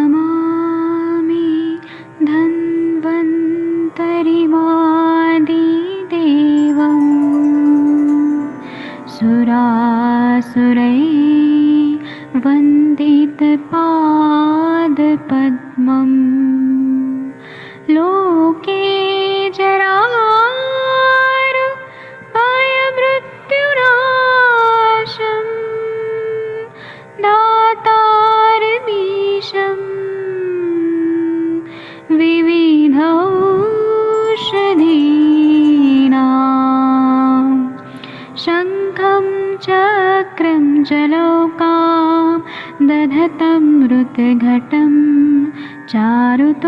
नमामि धन्वन्तरिमादिदेवं सुरासुरैः वन्दितपादपद्मं लोके जरामृत्युनाशं दातारमीशं विविधौषधीनां शङ्खं चक्रं जलौकां दधतं मृतघटं चारुतोर्भिश्चतुर्भिः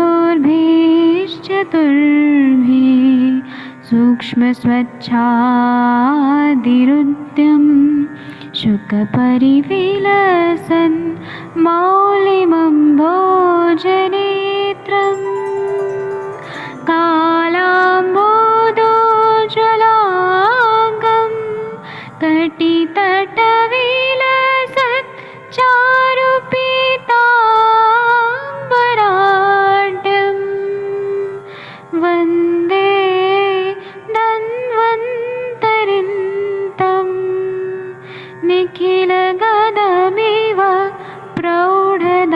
सूक्ष्मस्वच्छादिरुद्यं शुकपरिविलसन् मौलिमम्भोजनेत्रं कालाम्बोदोज्ज्वलाङ्गं कटितटविलसत् चारुपीताम्बराढ्यं वन्दे धन्वन्तरिन्तं निखिलगदमिव प्रौढदावाग्निं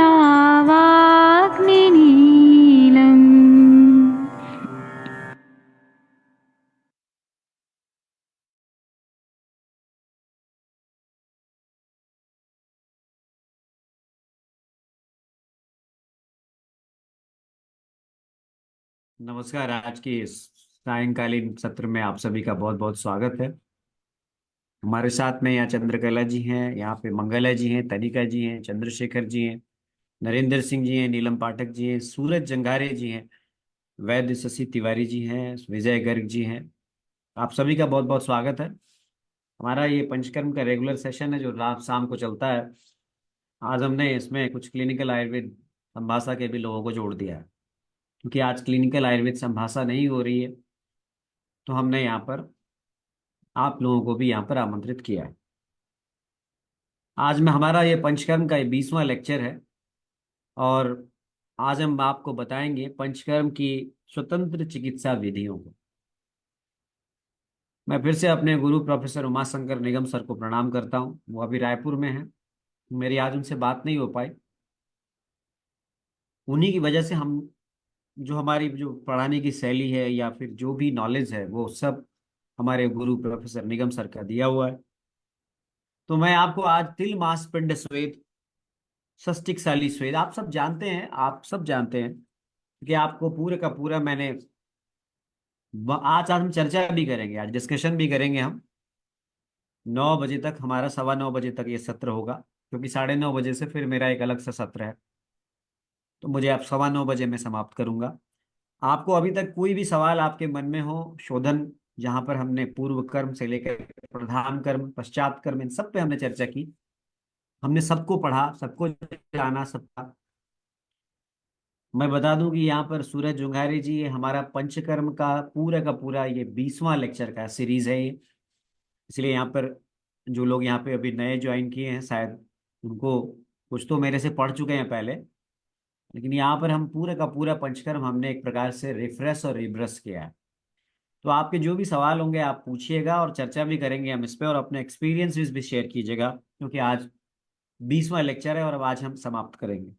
नमस्कार। आज की इस सायंकालीन सत्र में आप सभी का बहुत बहुत स्वागत है। हमारे साथ में यहाँ चंद्रकला जी हैं, यहाँ पे मंगला जी हैं, तनिका जी हैं, चंद्रशेखर जी हैं, नरेंद्र सिंह जी हैं, नीलम पाठक जी हैं, सूरज जंगारे जी हैं, वैद्य शशि तिवारी जी हैं, विजय गर्ग जी हैं। आप सभी का बहुत बहुत स्वागत है। हमारा ये पंचकर्म का रेगुलर सेशन है जो रात शाम को चलता है। आज हमने इसमें कुछ क्लिनिकल आयुर्वेद संभाषा के भी लोगों को जोड़ दिया है, क्योंकि आज क्लिनिकल आयुर्वेद संभाषा नहीं हो रही है, तो हमने यहाँ पर आप लोगों को भी यहाँ पर आमंत्रित किया है। आज में हमारा ये पंचकर्म का ये 20वां लेक्चर है, और आज हम आपको बताएंगे पंचकर्म की स्वतंत्र चिकित्सा विधियों को। मैं फिर से अपने गुरु प्रोफेसर उमाशंकर निगम सर को प्रणाम करता हूँ। वो अभी रायपुर में हैं, मेरी आज उनसे बात नहीं हो पाई। उन्हीं की वजह से हम जो हमारी जो पढ़ाने की शैली है या फिर जो भी नॉलेज है वो सब हमारे गुरु प्रोफेसर निगम सर का दिया हुआ है। तो मैं आपको आज तिल मांसपिंड स्वेद, सस्टिक साली स्वेद, आप सब जानते हैं, आप सब जानते हैं कि आपको पूरे का पूरा मैंने आज आज हम चर्चा भी करेंगे, आज डिस्कशन भी करेंगे हम। 9 बजे तक हमारा, 9:15 बजे तक ये सत्र होगा, क्योंकि 9:30 बजे से फिर मेरा एक अलग सा सत्र है। तो मुझे अब 9:15 बजे मैं समाप्त करूंगा। आपको अभी तक कोई भी सवाल आपके मन में हो, शोधन, जहां पर हमने पूर्व कर्म से लेकर प्रधान कर्म, पश्चात कर्म, इन सब पे हमने चर्चा की, हमने सबको पढ़ा, सबको जाना, सबका। मैं बता दूं कि यहाँ पर सूरज जुंगारे जी, ये हमारा पंचकर्म का पूरा ये 20वां लेक्चर का सीरीज है ये। इसलिए यहाँ पर जो लोग यहाँ पे अभी नए ज्वाइन किए हैं, शायद उनको कुछ तो मेरे से पढ़ चुके हैं पहले, लेकिन यहाँ पर हम पूरे का पूरा पंचकर्म हमने एक प्रकार से रिफ्रेश और रिब्रश किया है। तो आपके जो भी सवाल होंगे आप पूछिएगा, और चर्चा भी करेंगे हम इस पे, और अपने एक्सपीरियंसेस भी शेयर कीजिएगा, क्योंकि आज 20वां लेक्चर है और अब आज हम समाप्त करेंगे।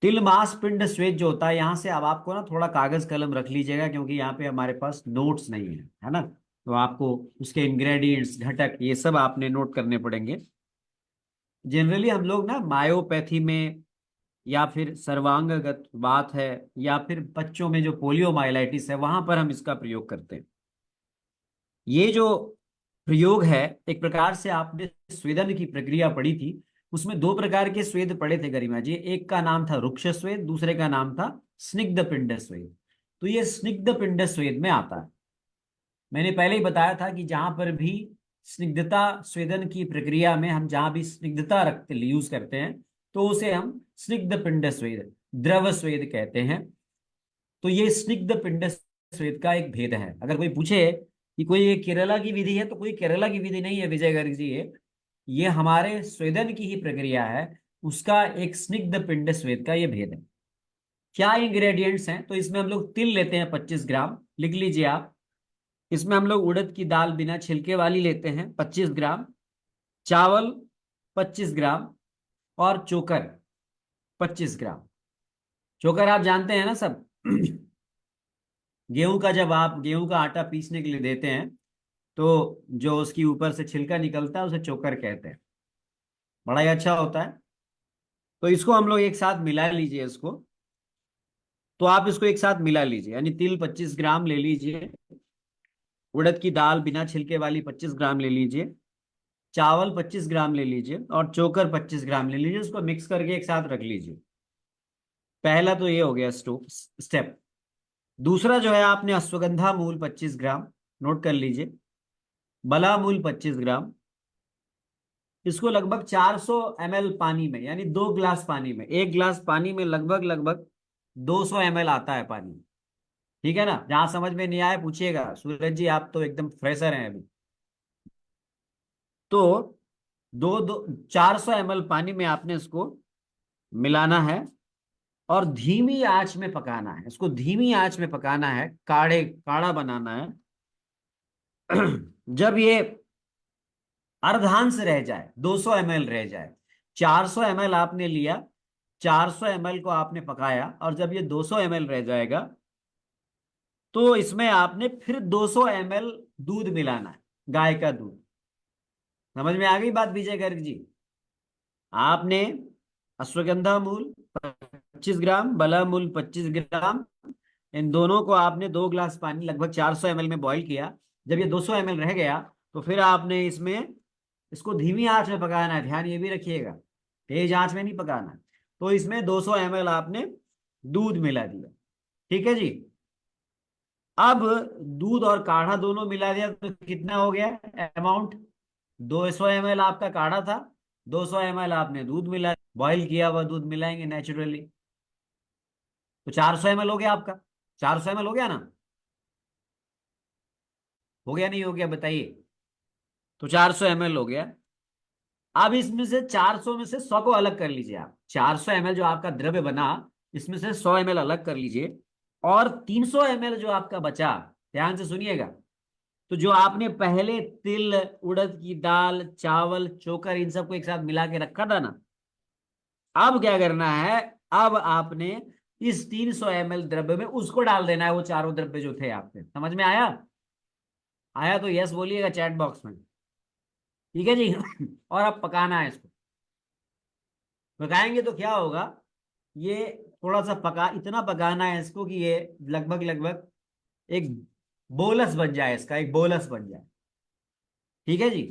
तिल मांस पिंड श्वेत जो होता है, यहां से अब आपको ना थोड़ा कागज कलम रख लीजिएगा, क्योंकि यहाँ पे हमारे पास नोट्स नहीं है ना। तो आपको उसके इंग्रेडिएंट्स, घटक, ये सब आपने नोट करने पड़ेंगे। जनरली हम लोग ना मायोपैथी में, या फिर सर्वांगगत बात है, या फिर बच्चों में जो पोलियोमाइलाइटिस है, वहां पर हम इसका प्रयोग करते हैं। ये जो प्रयोग है, एक प्रकार से आपने स्वेदन की प्रक्रिया पढ़ी थी, उसमें दो प्रकार के स्वेद पढ़े थे गरिमा जी। एक का नाम था रुक्ष स्वेद, दूसरे का नाम था स्निग्ध पिंड स्वेद। तो ये स्निग्ध पिंड स्वेद में आता है। मैंने पहले ही बताया था कि जहां पर भी स्निग्धता, स्वेदन की प्रक्रिया में हम जहां भी स्निग्धता रखते यूज करते हैं, तो उसे हम स्निग्ध पिंड स्वेद, द्रव स्वेद कहते हैं। तो ये स्निग्ध पिंड स्वेद का एक भेद है। अगर कोई पूछे कि कोई ये केरला की विधि है, तो कोई केरला की विधि नहीं है विजय गर्ग जी। ये हमारे स्वेदन की ही प्रक्रिया है, उसका एक स्निग्ध पिंड स्वेद का ये भेद है। क्या इंग्रेडिएंट्स हैं? तो इसमें हम लोग तिल लेते हैं 25 ग्राम, लिख लीजिए आप। इसमें हम लोग उड़द की दाल बिना छिलके वाली लेते हैं 25 ग्राम, चावल 25 ग्राम, और चोकर 25 ग्राम। चोकर आप जानते हैं ना सब। गेहूं का, जब आप गेहूं का आटा पीसने के लिए देते हैं, तो जो उसकी ऊपर से छिलका निकलता है उसे चोकर कहते हैं। बड़ा ही अच्छा होता है। तो इसको हम लोग एक साथ मिला लीजिए इसको। तो आप इसको एक साथ मिला लीजिए, यानी तिल 25 ग्राम ले लीजिए, उड़द की दाल बिना छिलके वाली 25 ग्राम ले लीजिए, चावल 25 ग्राम ले लीजिए, और चोकर 25 ग्राम ले लीजिए। उसको मिक्स करके एक साथ रख लीजिए। पहला तो ये हो गया स्टेप। दूसरा जो है, आपने अश्वगंधा मूल 25 ग्राम, नोट कर लीजिए, बला मूल 25 ग्राम। इसको लगभग 400 ml पानी में, यानी 2 गिलास पानी में, 1 गिलास पानी में लगभग लगभग 200 ml आता है पानी। ठीक है ना? जहां समझ में नहीं आए पूछिएगा, सूरज जी आप तो एकदम फ्रेशर हैं अभी। तो दो दो 400 ml पानी में आपने इसको मिलाना है, और धीमी आंच में पकाना है। इसको धीमी आंच में पकाना है, काढ़े काढ़ा बनाना है। जब ये अर्धांश रह जाए, 200 ml रह जाए, 400 ml आपने लिया, 400 ml को आपने पकाया, और जब ये 200 ml रह जाएगा, तो इसमें आपने फिर 200 ml दूध मिलाना है, गाय का दूध। समझ में आ गई बात विजय गर्ग जी? आपने अश्वगंधा मूल 25 ग्राम, बलामूल 25 ग्राम। इन दोनों को आपने 2 गिलास पानी लगभग 400 ml में बॉईल किया। जब ये 200 ml रह गया तो फिर आपने इसमें इसको धीमी आंच में पकाना है, ध्यान ये भी रखिएगा, तेज आंच में नहीं पकाना है। तो इसमें 200 ml आपने दूध मिला दिया, ठीक है जी। अब दूध और काढ़ा दोनों मिला दिया तो कितना हो गया अमाउंट? 200 ml आपका काढ़ा था, 200 ml आपने दूध मिला, बॉईल किया हुआ दूध मिलाएंगे नेचुरली, तो 400 ml हो गया आपका। 400 ml हो गया ना? हो गया नहीं हो गया बताइए? तो 400 ml हो गया। अब इसमें से 400 में से 100 को अलग कर लीजिए आप। 400 ml जो आपका द्रव्य बना, इसमें से 100 ml अलग कर लीजिए, और 300 ml जो आपका बचा, ध्यान से सुनिएगा, तो जो आपने पहले तिल, उड़द की दाल, चावल, चोकर, इन सबको एक साथ मिला के रखा था ना, अब क्या करना है? अब आपने इस 300 ml द्रव्य में उसको डाल देना है, वो चारों द्रव्य जो थे आपके। समझ में आया? आया तो यस बोलिएगा चैट बॉक्स में, ठीक है जी। और अब पकाना है इसको। पकाएंगे तो क्या होगा, ये थोड़ा सा पका, इतना पकाना है इसको कि ये लगभग लगभग एक बोलस बन जाए, इसका एक बोलस बन जाए, ठीक है जी।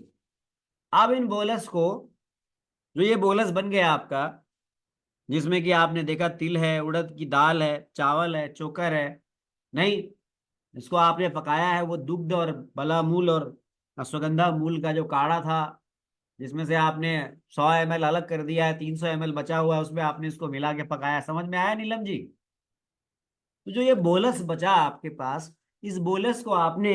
अब इन बोलस को, जो ये बोलस बन गया आपका, जिसमें कि आपने देखा तिल है, उड़द की दाल है, चावल है, चोकर है, नहीं, इसको आपने पकाया है, वो दुग्ध और बला मूल और अश्वगंधा मूल का जो काढ़ा था, जिसमें से आपने 100 ml अलग कर दिया है, 300 ml बचा हुआ है, उसमें आपने इसको मिला के पकाया। समझ में आया नीलम जी? तो जो ये बोलस बचा आपके पास, इस बोलस को आपने,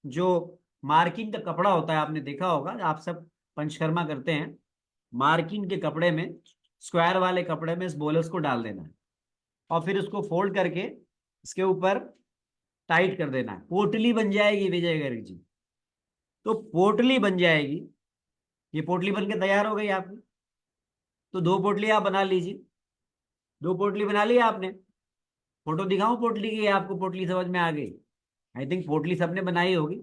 जो मार्किन का कपड़ा होता है, आपने देखा होगा, आप सब पंचकर्मा करते हैं, मार्किन के कपड़े में, स्क्वायर वाले कपड़े में इस बोलस को डाल देना है, और फिर उसको फोल्ड करके इसके ऊपर टाइट कर देना है। पोटली बन जाएगी विजय गर्ग जी। तो पोटली बन जाएगी, ये पोटली बन के तैयार हो गई आपकी। तो 2 पोटली आप बना लीजिए। 2 पोटली बना ली आपने। फोटो दिखाऊं पोटली की? आपको पोटली समझ में आ गई? आई थिंक पोटली सबने बनाई होगी।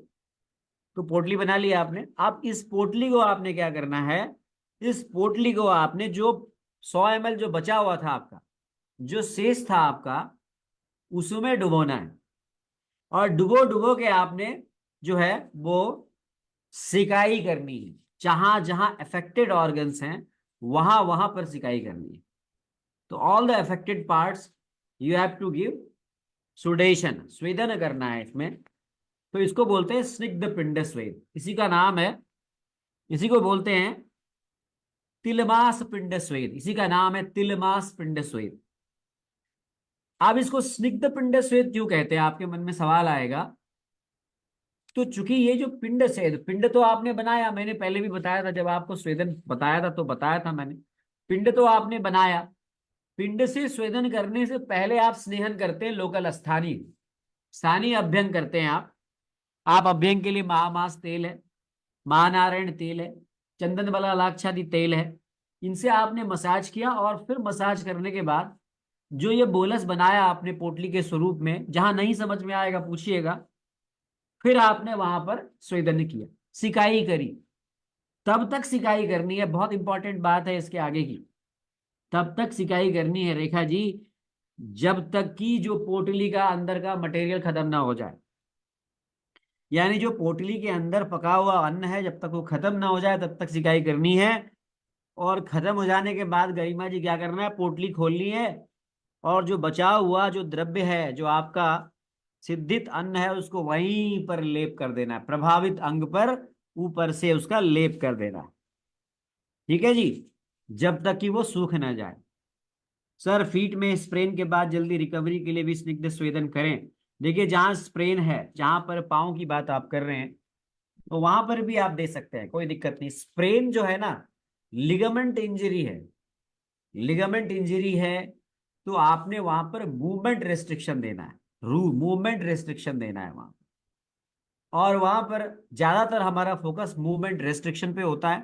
तो पोटली बना ली आपने। अब इस पोटली को आपने क्या करना है, इस पोटली को आपने, जो 100 ml जो बचा हुआ था आपका, जो शेष था आपका, उसमें डुबोना है। और डुबो डुबो के आपने जो है वो सिकाई करनी है। जहां जहां अफेक्टेड ऑर्गन्स हैं वहां वहां पर सिकाई करनी है। तो all the affected parts you have to give sudation, स्वेदन करना है इसमें। तो इसको बोलते हैं स्निग्ध पिंड स्वेद, इसी का नाम है, इसी को बोलते हैं तिलमास पिंड स्वेद, इसी का नाम है तिलमास पिंड स्वेद। अब इसको स्निग्ध पिंड स्वेद क्यों कहते हैं, आपके मन में सवाल आएगा। तो चूंकि ये जो पिंड स्वेद, पिंड तो आपने बनाया, मैंने पहले भी बताया था, जब आपको स्वेदन बताया था तो बताया था मैंने, पिंड तो आपने बनाया। पिंड से स्वेदन करने से पहले आप स्नेहन करते हैं, लोकल स्थानीय स्थानीय अभ्यंग करते हैं आप अभ्यंग के लिए महामास तेल है, महानारायण तेल है, चंदन बला लाक्षादि तेल है, इनसे आपने मसाज किया। और फिर मसाज करने के बाद जो ये बोलस बनाया आपने पोटली के स्वरूप में, जहां नहीं समझ में आएगा पूछिएगा, फिर आपने वहां पर स्वेदन किया, सिकाई करी। तब तक सिकाई करनी है, बहुत इंपॉर्टेंट बात है इसके आगे की, तब तक सिकाई करनी है रेखा जी, जब तक कि जो पोटली का अंदर का मटेरियल खत्म ना हो जाए। यानी जो पोटली के अंदर पका हुआ अन्न है, जब तक वो खत्म ना हो जाए तब तक सिकाई करनी है। और खत्म हो जाने के बाद गरिमा जी क्या करना है, पोटली खोलनी है, और जो बचा हुआ जो द्रव्य है, जो आपका सिद्धित अन्न है, उसको वहीं पर लेप कर देना है, प्रभावित अंग पर ऊपर से उसका लेप कर देना है, ठीक है जी, जब तक कि वो सूख ना जाए। सर फीट में स्प्रेन के बाद जल्दी रिकवरी के लिए भी स्निग्ध स्वेदन करें। देखिए जहां स्प्रेन है, जहां पर पाँव की बात आप कर रहे हैं, तो वहां पर भी आप दे सकते हैं, कोई दिक्कत नहीं। स्प्रेन जो है ना, लिगामेंट इंजरी है, लिगामेंट इंजरी है, तो आपने वहां पर मूवमेंट रेस्ट्रिक्शन देना है, रू मूवमेंट रेस्ट्रिक्शन देना है वहां। और वहां पर ज्यादातर हमारा फोकस मूवमेंट रेस्ट्रिक्शन पे होता है।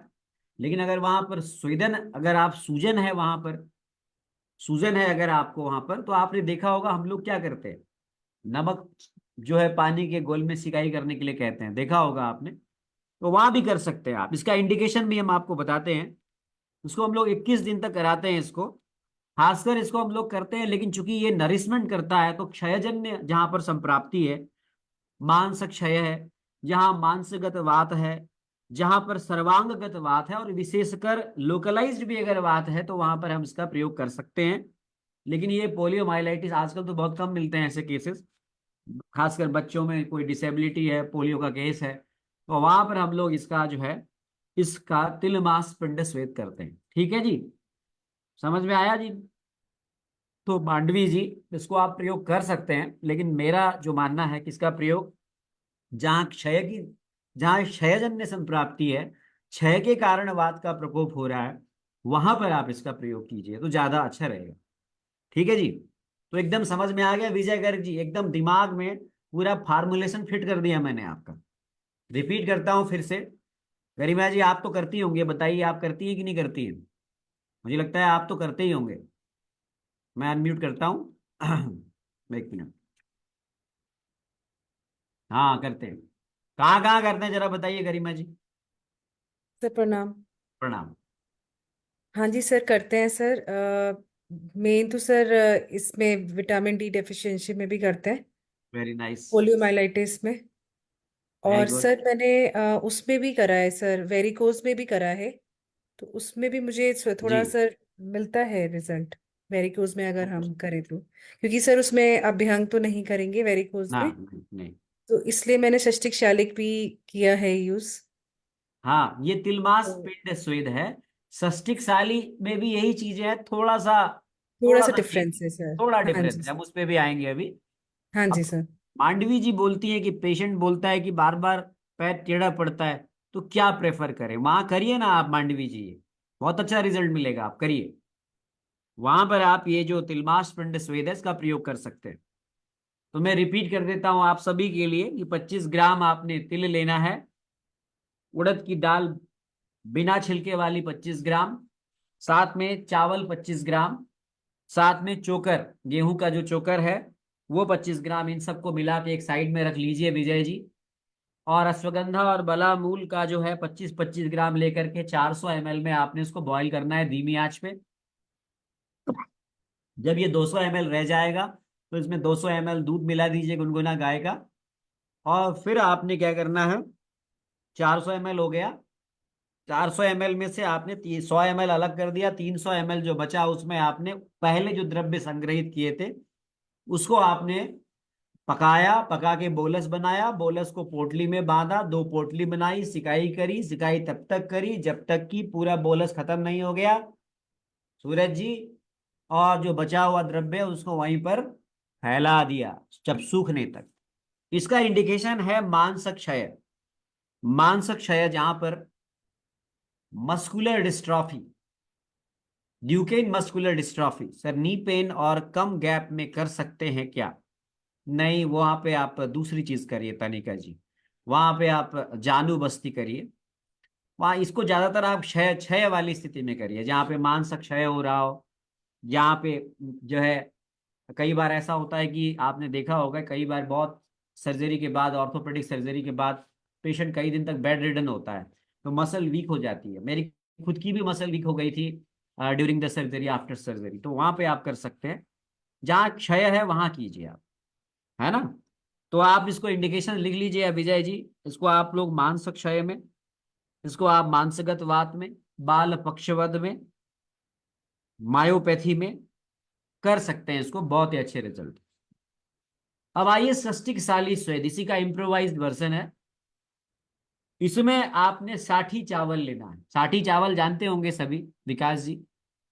लेकिन अगर वहां पर स्वेदन, अगर आप सूजन है वहां पर, सूजन है अगर आपको वहां पर, तो आपने देखा होगा हम लोग क्या करते हैं, नमक जो है पानी के घोल में सिकाई करने के लिए कहते हैं, देखा होगा आपने। तो वहां भी कर सकते हैं आप, इसका इंडिकेशन भी हम आपको बताते हैं। उसको हम लोग 21 दिन तक कराते हैं इसको, खासकर इसको हम लोग करते हैं, लेकिन चूंकि ये नरिशमेंट करता है तो क्षयजन्य जहां पर संप्राप्ति है, मांस क्षय है, जहां मांसगत वात है, जहां पर सर्वांगगत वात है, और विशेषकर लोकलाइज्ड भी अगर वात है तो वहां पर हम इसका प्रयोग कर सकते हैं। लेकिन ये पोलियोमाइलाइटिस आजकल तो बहुत कम मिलते हैं ऐसे केसेस, खासकर बच्चों में कोई डिसेबिलिटी है, पोलियो का केस है, तो वहां पर हम लोग इसका जो है, इसका तिल मांस पिंड स्वेद करते हैं। ठीक है जी, समझ में आया जी? तो मांडवी जी, इसको आप प्रयोग कर सकते हैं, लेकिन मेरा जो मानना है कि इसका प्रयोग जहाँ क्षय की, जहाँ क्षयजन्य संप्राप्ति है, क्षय के कारण वात का प्रकोप हो रहा है, वहां पर आप इसका प्रयोग कीजिए तो ज्यादा अच्छा रहेगा। ठीक है जी? तो एकदम समझ में आ गया विजय गर्ग जी? एकदम दिमाग में पूरा फार्मूलेशन फिट कर दिया मैंने आपका। रिपीट करता हूं फिर से। गरिमा जी, आप तो करती होंगे, बताइए आप करती हैं कि नहीं करती हैं? मुझे लगता है आप तो करते ही होंगे। मैं अनम्यूट करता हूँ। एक मिनट। हाँ, करते हैं। कहाँ कहाँ करते हैं जरा बताइए गरिमा जी। सर प्रणाम। प्रणाम। हाँ जी सर, करते हैं सर। मेन तो सर इसमें विटामिन डी डेफिशिएंसी में भी करते हैं, वेरी नाइस। पोलियोमाइलाइटिस में। वेरी और गुड। सर मैंने उसमें भी करा है सर, वेरिकोज में भी करा है। तो उसमें भी मुझे जी। थोड़ा सर मिलता है रिजल्ट, वेरिकोज में अगर हम करें तो। क्योंकि सर उसमें अभ्यंग तो नहीं करेंगे वेरिकोज ना, में, नहीं नहीं। तो इसलिए मैंने षष्टिक शालिक भी किया है यूज। हाँ, ये तिलमास तो पिंड स्वेद है। षष्ठिक साली में भी यही चीजें हैं, थोड़ा सा, थोड़ा थोड़ा सा सा चेंज, डिफरेंस है सर। थोड़ा हाँ जी डिफरेंस है, हम सर। उस पे भी आएंगे अभी। हाँ जी अब सर। मांडवी जी बोलती है कि पेशेंट बोलता है कि बार बार पैर टेढ़ा पड़ता है, तो क्या प्रेफर करें? वहां करिए ना आप मांडवी जी, बहुत अच्छा रिजल्ट मिलेगा, आप करिए। वहां पर आप ये जो तिलमास पिंड स्वेद है इसका प्रयोग कर सकते हैं। तो मैं रिपीट कर देता हूं आप सभी के लिए कि 25 ग्राम आपने तिल लेना है, उड़द की दाल बिना छिलके वाली 25 ग्राम, साथ में चावल 25 ग्राम, साथ में चोकर, गेहूं का जो चोकर है वो 25 ग्राम, इन सबको मिला के एक साइड में रख लीजिए विजय जी। और अश्वगंधा और बला मूल का जो है 25-25 ग्राम लेकर के 400 ml में आपने इसको बॉईल करना है धीमी आंच पे। जब ये 200 ml रह जाएगा तो इसमें 200 ml दूध मिला दीजिए गुनगुना गाय का। और फिर आपने क्या करना है, 400 ml हो गया, 400 ml में से आपने 100 ml अलग कर दिया, 300 ml जो बचा उसमें आपने पहले जो द्रव्य संग्रहित किए थे उसको आपने पकाया, पका के बोलस बनाया, बोलस को पोटली में बांधा, 2 पोटली बनाई, सिकाई करी, सिकाई तब तक करी जब तक कि पूरा बोलस खत्म नहीं हो गया, सूरज जी। और जो बचा हुआ द्रव्य है उसको वहीं पर फैला दिया जब सूखने तक। इसका इंडिकेशन है मांस क्षय। मांस क्षय जहां पर muscular dystrophy, Duquesne muscular dystrophy, sir knee pain और कम गैप में कर सकते हैं क्या? नहीं, वहां पे आप दूसरी चीज करिए तनिका जी, वहां पे आप जानू बस्ती करिए। वहां इसको ज्यादातर आप क्षय क्षय वाली स्थिति में करिए, जहाँ पे मांस क्षय हो रहा हो, यहाँ पे जो है, कई बार ऐसा होता है कि आपने देखा होगा, कई बार बहुत सर्जरी के बाद, ऑर्थोपेडिक सर्जरी के बाद पेशेंट कई दिन तक बेड रिडन होता है, तो मसल वीक हो जाती है। मेरी खुद की भी मसल वीक हो गई थी during the surgery, after surgery. तो वहां पे आप कर सकते हैं, जहाँ क्षय है वहां कीजिए आप, है ना? तो आप इसको इंडिकेशन लिख लीजिए विजय जी। इसको आप लोग मांस क्षय में, इसको आप मांसगत वात में, बाल पक्षवद में, मायोपैथी में कर सकते हैं इसको, बहुत ही अच्छे रिजल्ट। अब आइए षष्टिक साली स्वेद, इसी का इम्प्रोवाइज्ड वर्जन है। इसमें आपने साठी चावल लेना है। साठी चावल जानते होंगे सभी, विकास जी,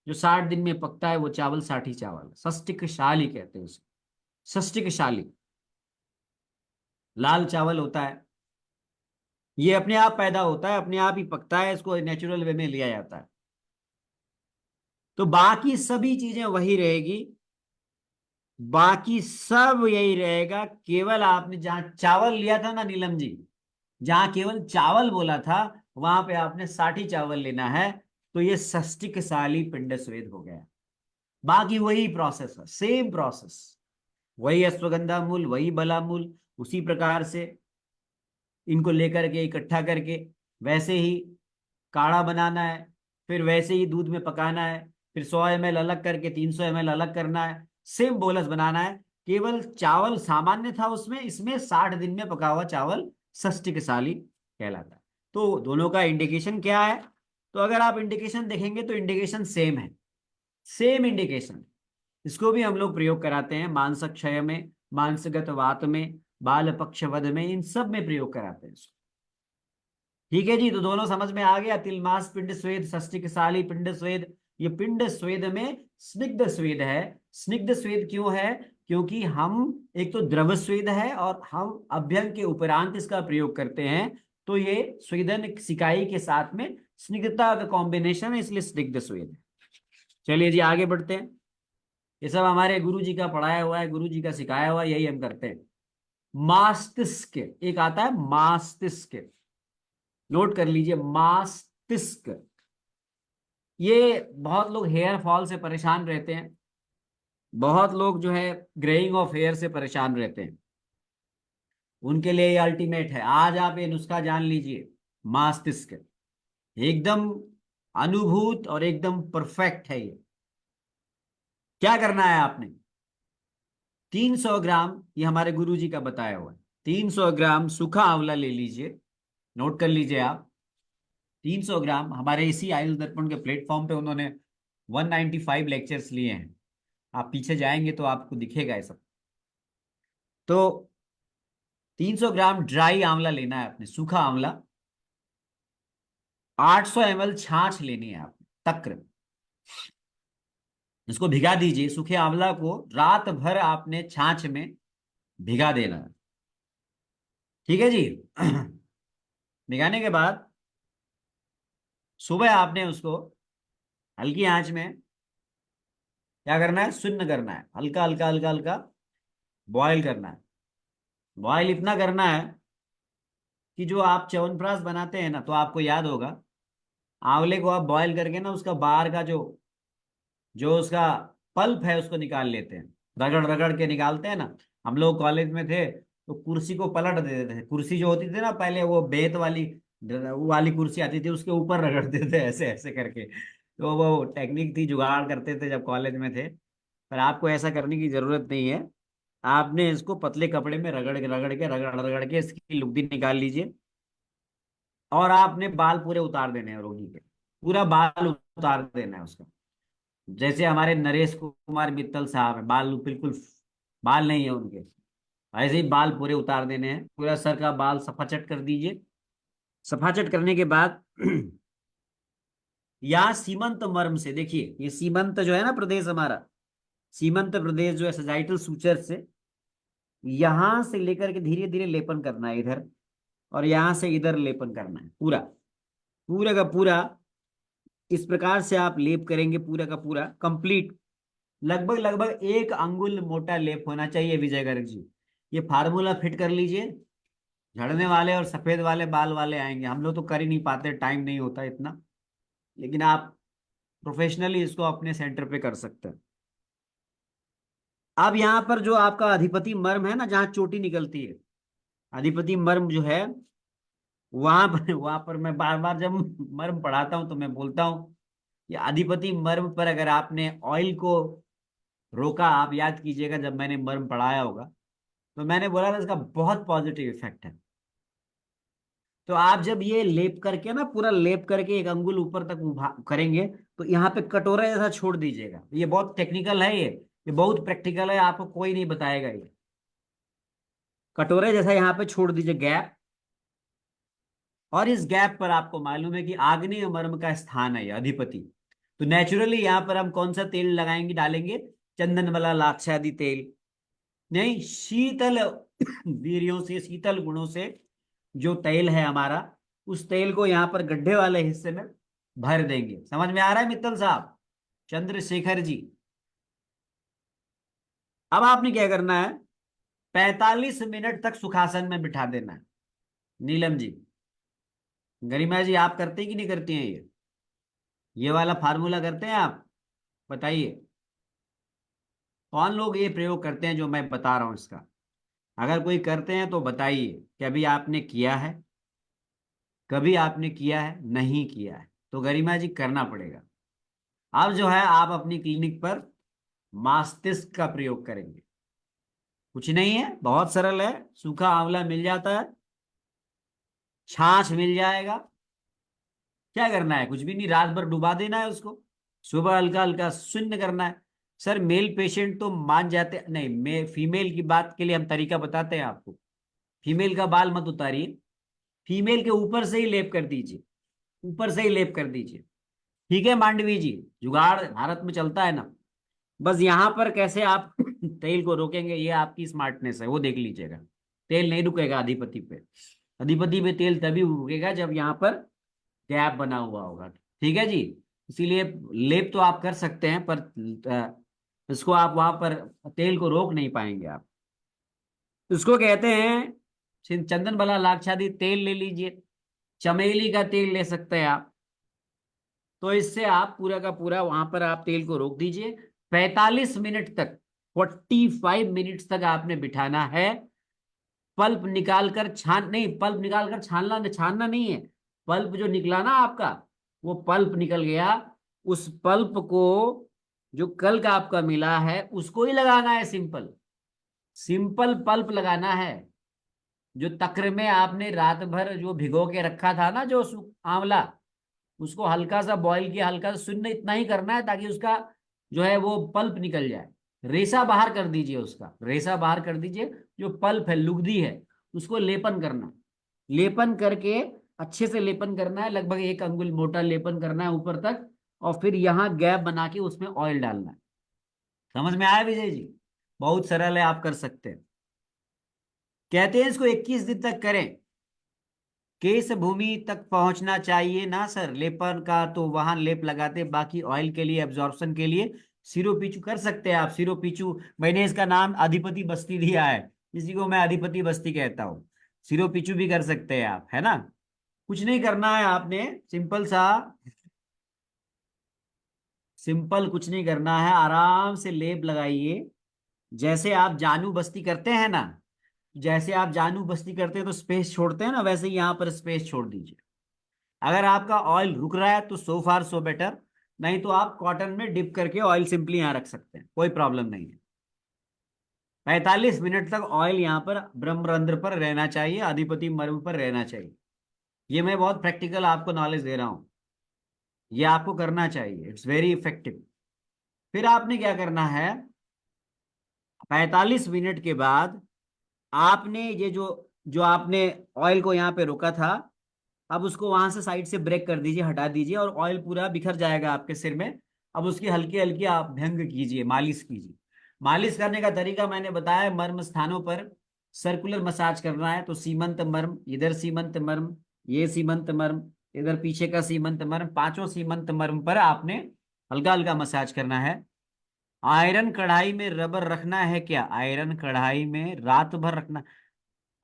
जो 60 दिन में पकता है वो चावल साठी चावल, षष्टिक शाली कहते हैं उसे। षष्टिक शाली लाल चावल होता है, ये अपने आप पैदा होता है, अपने आप ही पकता है, इसको नेचुरल वे में लिया जाता है। तो बाकी सभी चीजें वही रहेगी, बाकी सब यही रहेगा, केवल आपने जहां चावल लिया था ना नीलम जी, जहां केवल चावल बोला था वहां पे आपने साठी चावल लेना है। तो ये षष्टिक साली पिंड स्वेद हो गया। बाकी वही प्रोसेस है, सेम प्रोसेस, वही अश्वगंधा मूल, वही बला मूल, उसी प्रकार से इनको लेकर के इकट्ठा करके वैसे ही काढ़ा बनाना है, फिर वैसे ही दूध में पकाना है, फिर 100 ml अलग करके 300 ml अलग करना है, सेम बोलस बनाना है। केवल चावल सामान्य था उसमें, इसमें 60 दिन में पका हुआ चावल षष्टिकशाली कहलाता है। तो दोनों का इंडिकेशन क्या है? तो अगर आप इंडिकेशन देखेंगे तो इंडिकेशन सेम है, सेम इंडिकेशन। इसको भी हम लोग प्रयोग कराते हैं मांस क्षय में, मांसगत वात में, बाल पक्ष वध में, इन सब में प्रयोग कराते हैं इसको। ठीक है जी, तो दोनों समझ में आ गया। तिलमास पिंड स्वेद, षष्टिकशाली पिंड स्वेद। ये पिंड स्वेद में स्निग्ध स्वेद है। स्निग्ध स्वेद क्यों है? क्योंकि हम, एक तो द्रव स्वेद है और हम अभ्यंग के उपरांत इसका प्रयोग करते हैं, तो ये स्वेदन सिकाई के साथ में स्निग्धता का कॉम्बिनेशन है, इसलिए स्निग्ध स्वेद है। चलिए जी आगे बढ़ते हैं। ये सब हमारे गुरु जी का पढ़ाया हुआ है, गुरु जी का सिखाया हुआ है, यही हम करते हैं। मास्तिष्क, एक आता है मास्तिष्क, नोट कर लीजिए मास्तिष्क। ये बहुत लोग हेयर फॉल से परेशान रहते हैं, बहुत लोग जो है ग्रेइंग ऑफ हेयर से परेशान रहते हैं, उनके लिए ये अल्टीमेट है। आज आप ये नुस्खा जान लीजिए, मस्तिष्क एकदम अनुभूत और एकदम परफेक्ट है। ये क्या करना है आपने, 300 ग्राम, ये हमारे गुरुजी का बताया हुआ है, 300 ग्राम सूखा आंवला ले लीजिए, नोट कर लीजिए आप। 300 ग्राम, हमारे इसी आयुष दर्पण के प्लेटफॉर्म पे उन्होंने 195 लेक्चर्स लिए हैं, आप पीछे जाएंगे तो आपको दिखेगा ये सब। तो 300 ग्राम ड्राई आंवला लेना है आपने, सूखा आंवला। 800 ml छाछ लेनी है आपने, तक्र। इसको भिगा दीजिए, सूखे आंवला को रात भर आपने छाछ में भिगा देना है। ठीक है जी। भिगाने के बाद सुबह आपने उसको हल्की आंच में क्या करना है, सुन्न करना है, हल्का हल्का हल्का हल्का बॉयल करना है। बॉयल इतना करना है कि जो आप च्यवनप्राश बनाते हैं ना, तो आपको याद होगा, आंवले को आप बॉयल करके ना उसका बाहर का जो जो उसका पल्प है उसको निकाल लेते हैं, रगड़ रगड़ के निकालते हैं ना। हम लोग कॉलेज में थे तो कुर्सी को पलट देते थे, कुर्सी जो होती थी ना पहले, वो बेत वाली, वो वाली कुर्सी आती थी, उसके ऊपर रगड़ते थे ऐसे ऐसे करके। तो वो टेक्निक थी, जुगाड़ करते थे जब कॉलेज में थे। पर आपको ऐसा करने की जरूरत नहीं है, आपने इसको पतले कपड़े में रगड़ रगड़ के इसकी लुगदी निकाल लीजिए, और आपने बाल पूरे उतार देने हैं रोगी के, पूरा बाल उतार देना है उसका। जैसे हमारे नरेश कुमार मित्तल साहब है, बाल बिल्कुल बाल नहीं है उनके, ऐसे ही बाल पूरे उतार देने हैं, पूरा सर का बाल सफाचट कर दीजिए। सफाचट करने के बाद यहाँ सीमंत मर्म से, देखिए ये सीमंत जो है ना प्रदेश हमारा, सीमंत प्रदेश जो है सजाइटल सूचर से, यहां से लेकर के धीरे धीरे लेपन करना है इधर, और यहां से इधर लेपन करना है पूरा, पूरा का पूरा। इस प्रकार से आप लेप करेंगे पूरा का पूरा कंप्लीट, लगभग लगभग 1 अंगुल मोटा लेप होना चाहिए विजय गर्ग जी। ये फार्मूला फिट कर लीजिए, झड़ने वाले और सफेद वाले बाल वाले आएंगे। हम लोग तो कर ही नहीं पाते, टाइम नहीं होता इतना, लेकिन आप प्रोफेशनली इसको अपने सेंटर पे कर सकते हैं। अब यहाँ पर जो आपका अधिपति मर्म है ना, जहाँ चोटी निकलती है, अधिपति मर्म जो है, वहां पर मैं बार बार जब मर्म पढ़ाता हूं तो मैं बोलता हूँ, ये अधिपति मर्म पर अगर आपने ऑयल को रोका, आप याद कीजिएगा जब मैंने मर्म पढ़ाया होगा, तो मैंने बोला था इसका बहुत पॉजिटिव इफेक्ट है। तो आप जब ये लेप करके ना, पूरा लेप करके 1 अंगुल ऊपर तक करेंगे, तो यहाँ पे कटोरा जैसा छोड़ दीजिएगा। ये बहुत टेक्निकल है, ये बहुत प्रैक्टिकल है, आपको कोई नहीं बताएगा। ये कटोरे जैसा यहाँ पे छोड़ दीजिए गैप, और इस गैप पर आपको मालूम है कि आग्नेय मर्म का स्थान है ये अधिपति। तो नेचुरली यहाँ पर हम कौन सा तेल लगाएंगे, डालेंगे चंदन वाला लाक्षादि तेल, नहीं शीतल वीर्यों से, शीतल गुणों से जो तेल है हमारा, उस तेल को यहाँ पर गड्ढे वाले हिस्से में भर देंगे। समझ में आ रहा है मित्तल साहब, चंद्रशेखर जी? अब आपने क्या करना है, 45 मिनट तक सुखासन में बिठा देना है। नीलम जी, गरिमा जी, आप करते कि नहीं करती हैं ये वाला फार्मूला करते हैं आप? बताइए कौन लोग ये प्रयोग करते हैं जो मैं बता रहा हूं इसका? अगर कोई करते हैं तो बताइए, कभी आपने किया है, कभी आपने किया है, नहीं किया है तो गरिमा जी करना पड़ेगा। अब जो है आप अपनी क्लिनिक पर मस्तिष्क का प्रयोग करेंगे। कुछ नहीं है, बहुत सरल है। सूखा आंवला मिल जाता है, छाछ मिल जाएगा। क्या करना है? कुछ भी नहीं, रात भर डुबा देना है उसको, सुबह हल्का हल्का शून्य करना है। सर मेल पेशेंट तो मान जाते नहीं, मैं फीमेल की बात के लिए हम तरीका बताते हैं आपको। फीमेल का बाल मत उतारिए, फीमेल के ऊपर से ही लेप कर दीजिए, ऊपर से ही लेप कर दीजिए। ठीक है मांडवी जी, जुगाड़ भारत में चलता है ना। बस यहाँ पर कैसे आप तेल को रोकेंगे, ये आपकी स्मार्टनेस है, वो देख लीजिएगा। तेल नहीं रुकेगा अधिपति पे। अधिपति पे तेल तभी रुकेगा जब यहाँ पर गैप बना हुआ होगा। ठीक है जी। इसीलिए लेप तो आप कर सकते हैं, पर इसको आप वहां पर तेल को रोक नहीं पाएंगे आप। इसको कहते हैं चंदन भला लाक्षादी तेल ले लीजिए, चमेली का तेल ले सकते हैं आप। तो इससे आप पूरा का पूरा वहां पर आप तेल को रोक दीजिए। 45 मिनट तक, 45 मिनट्स तक आपने बिठाना है। पल्प निकालकर छान नहीं, पल्प निकालकर छानना नहीं है। पल्प जो निकला ना आपका, वो पल्प निकल गया, उस पल्प को जो कल का आपका मिला है उसको ही लगाना है। सिंपल सिंपल पल्प लगाना है। जो तक्र में आपने रात भर जो भिगो के रखा था ना, जो आंवला, उसको हल्का सा बॉईल किया, हल्का सा शून्य इतना ही करना है ताकि उसका जो है वो पल्प निकल जाए। रेशा बाहर कर दीजिए, उसका रेशा बाहर कर दीजिए। जो पल्प है, लुगदी है, उसको लेपन करना। लेपन करके अच्छे से लेपन करना है, लगभग 1 अंगुल मोटा लेपन करना है ऊपर तक। और फिर यहाँ गैप बना के उसमें ऑयल डालना है। समझ में आया विजय जी? बहुत सरल है, आप कर सकते हैं। कहते हैं इसको 21 दिन तक करें। केश भूमि तक पहुंचना चाहिए ना सर लेपन का, तो वहां लेप लगाते। बाकी ऑयल के लिए, एब्जॉर्प्शन के लिए सिरो पीछू कर सकते हैं आप। सिरो पीछू, मैंने इसका नाम अधिपति बस्ती दिया है, इसी को मैं अधिपति बस्ती कहता हूँ। सिरो पीछू भी कर सकते हैं आप, है ना। कुछ नहीं करना है आपने, सिंपल सा, सिंपल कुछ नहीं करना है। आराम से लेप लगाइए। जैसे आप जानू बस्ती करते हैं ना, जैसे आप जानू बस्ती करते हैं तो स्पेस छोड़ते हैं ना, वैसे ही यहाँ पर स्पेस छोड़ दीजिए। अगर आपका ऑयल रुक रहा है तो सो फार सो बेटर, नहीं तो आप कॉटन में डिप करके ऑयल सिंपली यहाँ रख सकते हैं, कोई प्रॉब्लम नहीं है। 45 मिनट तक ऑयल यहाँ पर ब्रह्मरंध्र पर रहना चाहिए, अधिपति मर्म पर रहना चाहिए। ये मैं बहुत प्रैक्टिकल आपको नॉलेज दे रहा हूँ, ये आपको करना चाहिए, इट्स वेरी इफेक्टिव। फिर आपने क्या करना है, 45 मिनट के बाद आपने ये जो जो आपने ऑयल को यहाँ पे रोका था, अब उसको वहां से साइड से ब्रेक कर दीजिए, हटा दीजिए, और ऑयल पूरा बिखर जाएगा आपके सिर में। अब उसकी हल्की हल्की आप भंग कीजिए, मालिश कीजिए। मालिश करने का तरीका मैंने बताया, मर्म स्थानों पर सर्कुलर मसाज करना है। तो सीमंत मर्म, इधर सीमंत मर्म, ये सीमंत मर्म, इधर पीछे का सीमंत मर्म, पांचों सीमंत मर्म पर आपने हल्का हल्का मसाज करना है। आयरन कढ़ाई में रबर रखना है क्या? आयरन कढ़ाई में रात भर रखना।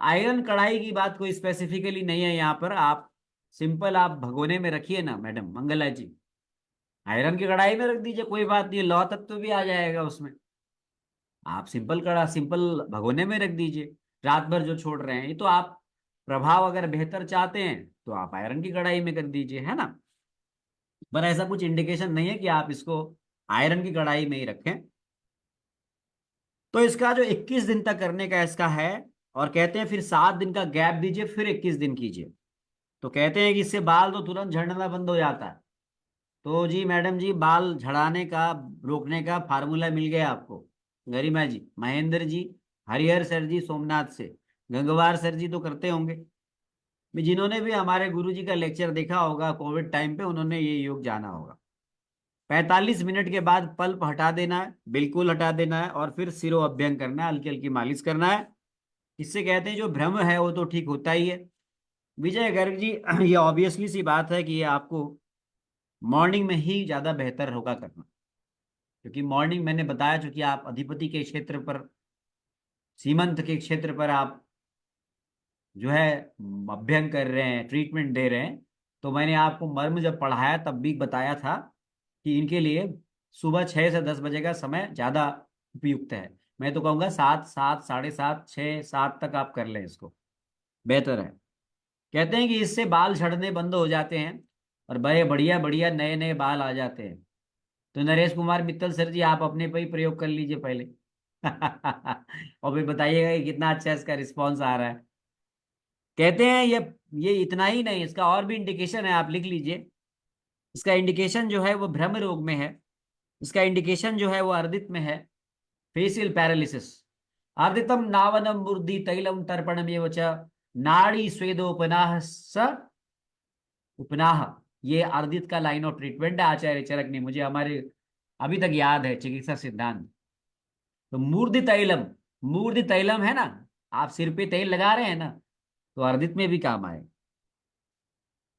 आयरन कढ़ाई की बात कोई स्पेसिफिकली नहीं है यहाँ पर। आप सिंपल आप भगोने में रखिए ना मैडम मंगला जी, आयरन की कढ़ाई में रख दीजिए, कोई बात नहीं, लौ तत्व भी आ जाएगा उसमें। आप सिंपल कढ़ा, सिंपल भगोने में रख दीजिए। रात भर जो छोड़ रहे हैं, ये तो आप प्रभाव अगर बेहतर चाहते हैं तो आप आयरन की कढ़ाई में कर दीजिए, है ना। पर ऐसा कुछ इंडिकेशन नहीं है कि आप इसको आयरन की कढ़ाई में ही रखें। तो इसका जो 21 दिन तक करने का इसका है, और कहते हैं फिर 7 दिन का गैप दीजिए, फिर 21 दिन कीजिए। तो कहते हैं कि इससे बाल तो तुरंत झड़ना बंद हो जाता है। तो जी मैडम जी, बाल झड़ाने का, रोकने का फार्मूला मिल गया आपको। गरिमा जी, महेंद्र जी, हरिहर सर जी सोमनाथ से, गंगवार सर जी तो करते होंगे भी। जिन्होंने भी हमारे गुरु जी का लेक्चर देखा होगा कोविड टाइम पे, उन्होंने ये योग जाना होगा। 45 मिनट के बाद पल्प हटा देना है, बिल्कुल हटा देना है, और फिर सिरो अभ्यंग करना है, हल्की हल्की मालिश करना है। इससे कहते हैं जो भ्रम है वो तो ठीक होता ही है। विजय गर्ग जी, ये ऑब्वियसली सी बात है कि ये आपको मॉर्निंग में ही ज्यादा बेहतर होगा करना, क्योंकि मॉर्निंग मैंने बताया चूंकि आप अधिपति के क्षेत्र पर, सीमंत के क्षेत्र पर आप जो है अभ्यंग कर रहे हैं, ट्रीटमेंट दे रहे हैं। तो मैंने आपको मर्म जब पढ़ाया तब भी बताया था कि इनके लिए सुबह 6 से 10 बजे का समय ज्यादा उपयुक्त है। मैं तो कहूँगा 7, 7, 7:30, 6, 7 तक आप कर लें, इसको बेहतर है। कहते हैं कि इससे बाल झड़ने बंद हो जाते हैं और बड़े बढ़िया बढ़िया नए नए बाल आ जाते हैं। तो नरेश कुमार मित्तल सर जी, आप अपने पे ही प्रयोग कर लीजिए पहले। और फिर बताइएगा कि कितना अच्छा इसका रिस्पॉन्स आ रहा है। कहते हैं ये इतना ही नहीं, इसका और भी इंडिकेशन है, आप लिख लीजिए। इसका इंडिकेशन जो है वो भ्रम रोग में है। इसका इंडिकेशन जो है वो अर्दित में है, फेशियल पैरालिसिस। अर्दितम नावनम मूर्धि तैलम तर्पणमेव च नाड़ी स्वेदोपनाह स उपनाह। ये अर्दित का लाइन ऑफ ट्रीटमेंट है आचार्य चरक ने, मुझे हमारे अभी तक याद है चिकित्सा सिद्धांत। तो मूर्धि तैलम, मूर्धि तैलम है ना, आप सिर पे तेल लगा रहे हैं ना, तो अर्दित में भी काम आए।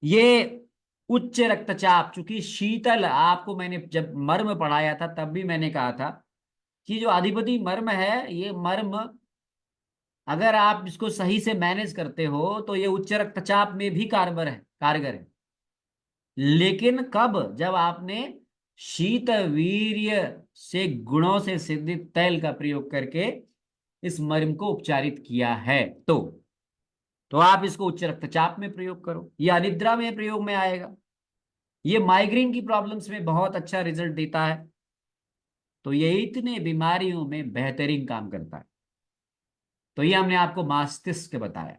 ये उच्च रक्तचाप, चूंकि शीतल, आपको मैंने जब मर्म पढ़ाया था तब भी मैंने कहा था कि जो अधिपति मर्म है, ये मर्म अगर आप इसको सही से मैनेज करते हो तो ये उच्च रक्तचाप में भी कारगर है। लेकिन कब? जब आपने शीत वीर्य से गुणों से सिद्धित तैल का प्रयोग करके इस मर्म को उपचारित किया है, तो आप इसको उच्च रक्तचाप में प्रयोग करो, या अनिद्रा में प्रयोग में आएगा। ये माइग्रेन की प्रॉब्लम्स में बहुत अच्छा रिजल्ट देता है। तो ये इतने बीमारियों में बेहतरीन काम करता है। तो ये हमने आपको मस्तिष्क बताया।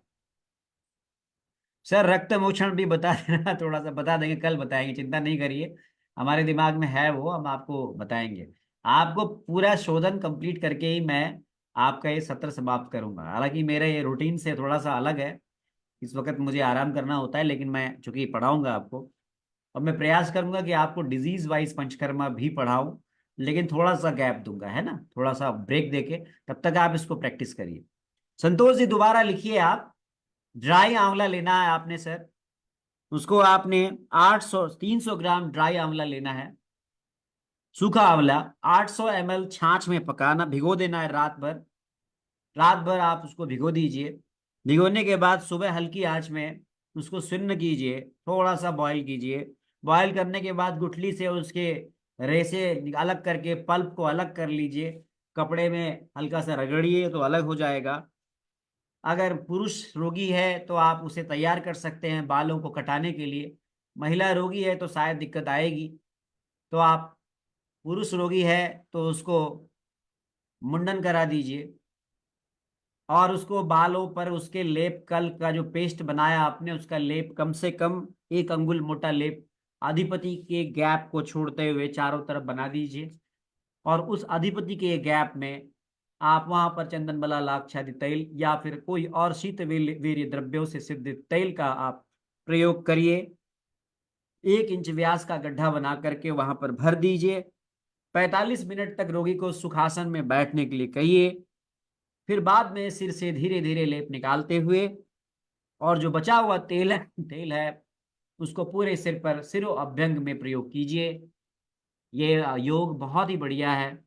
सर रक्त मोक्षण भी बता देना, थोड़ा सा बता देंगे, कल बताएंगे, चिंता नहीं करिए, हमारे दिमाग में है वो, हम आपको बताएंगे। आपको पूरा शोधन कंप्लीट करके ही मैं आपका ये सत्र समाप्त करूंगा। हालांकि मेरा ये रूटीन से थोड़ा सा अलग है, इस वक्त मुझे आराम करना होता है, लेकिन मैं चूंकि पढ़ाऊंगा आपको, और मैं प्रयास करूंगा कि आपको डिजीज वाइज पंचकर्मा भी पढ़ाऊं, लेकिन थोड़ा सा गैप दूंगा, है ना, थोड़ा सा ब्रेक देके, तब तक आप इसको प्रैक्टिस करिए। संतोष जी दोबारा लिखिए आप। ड्राई आंवला लेना है आपने सर, उसको आपने 300 ग्राम ड्राई आंवला लेना है। सूखा आंवला 800 ml छाछ में पकाना, भिगो देना है रात भर। रात भर आप उसको भिगो दीजिए। भिगोने के बाद सुबह हल्की आंच में उसको सुन्न कीजिए, थोड़ा सा बॉईल कीजिए। बॉईल करने के बाद गुठली से उसके रेसे अलग करके पल्प को अलग कर लीजिए। कपड़े में हल्का सा रगड़िए तो अलग हो जाएगा। अगर पुरुष रोगी है तो आप उसे तैयार कर सकते हैं बालों को कटाने के लिए। महिला रोगी है तो शायद दिक्कत आएगी। तो आप, पुरुष रोगी है तो उसको मुंडन करा दीजिए, और उसको बालों पर उसके लेप, कल का जो पेस्ट बनाया आपने उसका लेप, कम से कम 1 अंगुल मोटा लेप अधिपति के गैप को छोड़ते हुए चारों तरफ बना दीजिए। और उस अधिपति के गैप में आप वहां पर चंदन बला लाक्षादि तैल या फिर कोई और शीत वीर्य द्रव्यों से सिद्ध तैल का आप प्रयोग करिए। 1 इंच व्यास का गड्ढा बना करके वहां पर भर दीजिए। 45 मिनट तक रोगी को सुखासन में बैठने के लिए कहिए। फिर बाद में सिर से धीरे धीरे लेप निकालते हुए, और जो बचा हुआ तेल है उसको पूरे सिर पर सिरो अभ्यंग में प्रयोग कीजिए। ये योग बहुत ही बढ़िया है।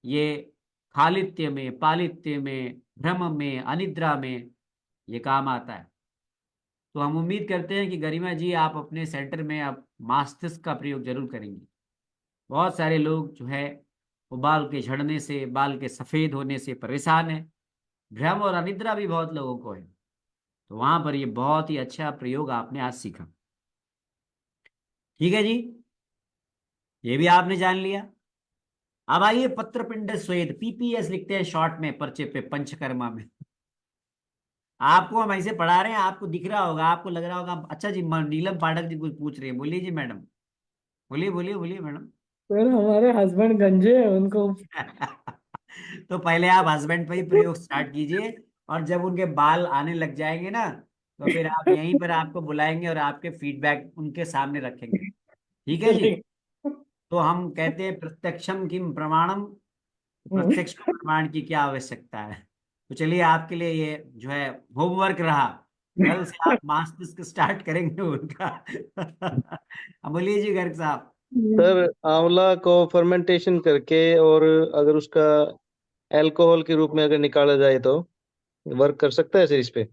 ये खालित्य में, पालित्य में, भ्रम में, अनिद्रा में ये काम आता है। तो हम उम्मीद करते हैं कि गरिमा जी आप अपने सेंटर में आप मस्तिष्क का प्रयोग जरूर करेंगे। बहुत सारे लोग जो है वो बाल के झड़ने से, बाल के सफेद होने से परेशान है। भ्रम और अनिद्रा भी बहुत लोगों को है। तो वहां पर ये बहुत ही अच्छा प्रयोग आपने आज सीखा। ठीक है जी, ये भी आपने जान लिया। अब आइए पत्रपिंड स्वेद, पीपीएस लिखते हैं शॉर्ट में पर्चे पे पंचकर्मा में। आपको हम ऐसे पढ़ा रहे हैं, आपको दिख रहा होगा, आपको लग रहा होगा अच्छा जी नीलम पाठक जी कुछ पूछ रहे हैं, बोलिए जी मैडम, बोलिए बोलिए बोलिए मैडम। सर हमारे हस्बैंड गंजे हैं उनको। तो पहले आप हस्बैंड पे ही प्रयोग स्टार्ट कीजिए, और जब उनके बाल आने लग जाएंगे ना, तो फिर आप यहीं पर आपको बुलाएंगे और आपके फीडबैक उनके सामने रखेंगे। ठीक है जी। तो हम कहते हैं प्रत्यक्षम किम प्रमाणम, प्रत्यक्ष प्रमाण की क्या आवश्यकता है। तो चलिए आपके लिए ये जो है होमवर्क रहा, कल से आप मस्तिष्क स्टार्ट करेंगे उनका। अब बोलिए जी गर्ग साहब। सर आंवला को फर्मेंटेशन करके और अगर उसका अल्कोहल के रूप में अगर निकाला जाए तो वर्क कर सकता है सर इस पे?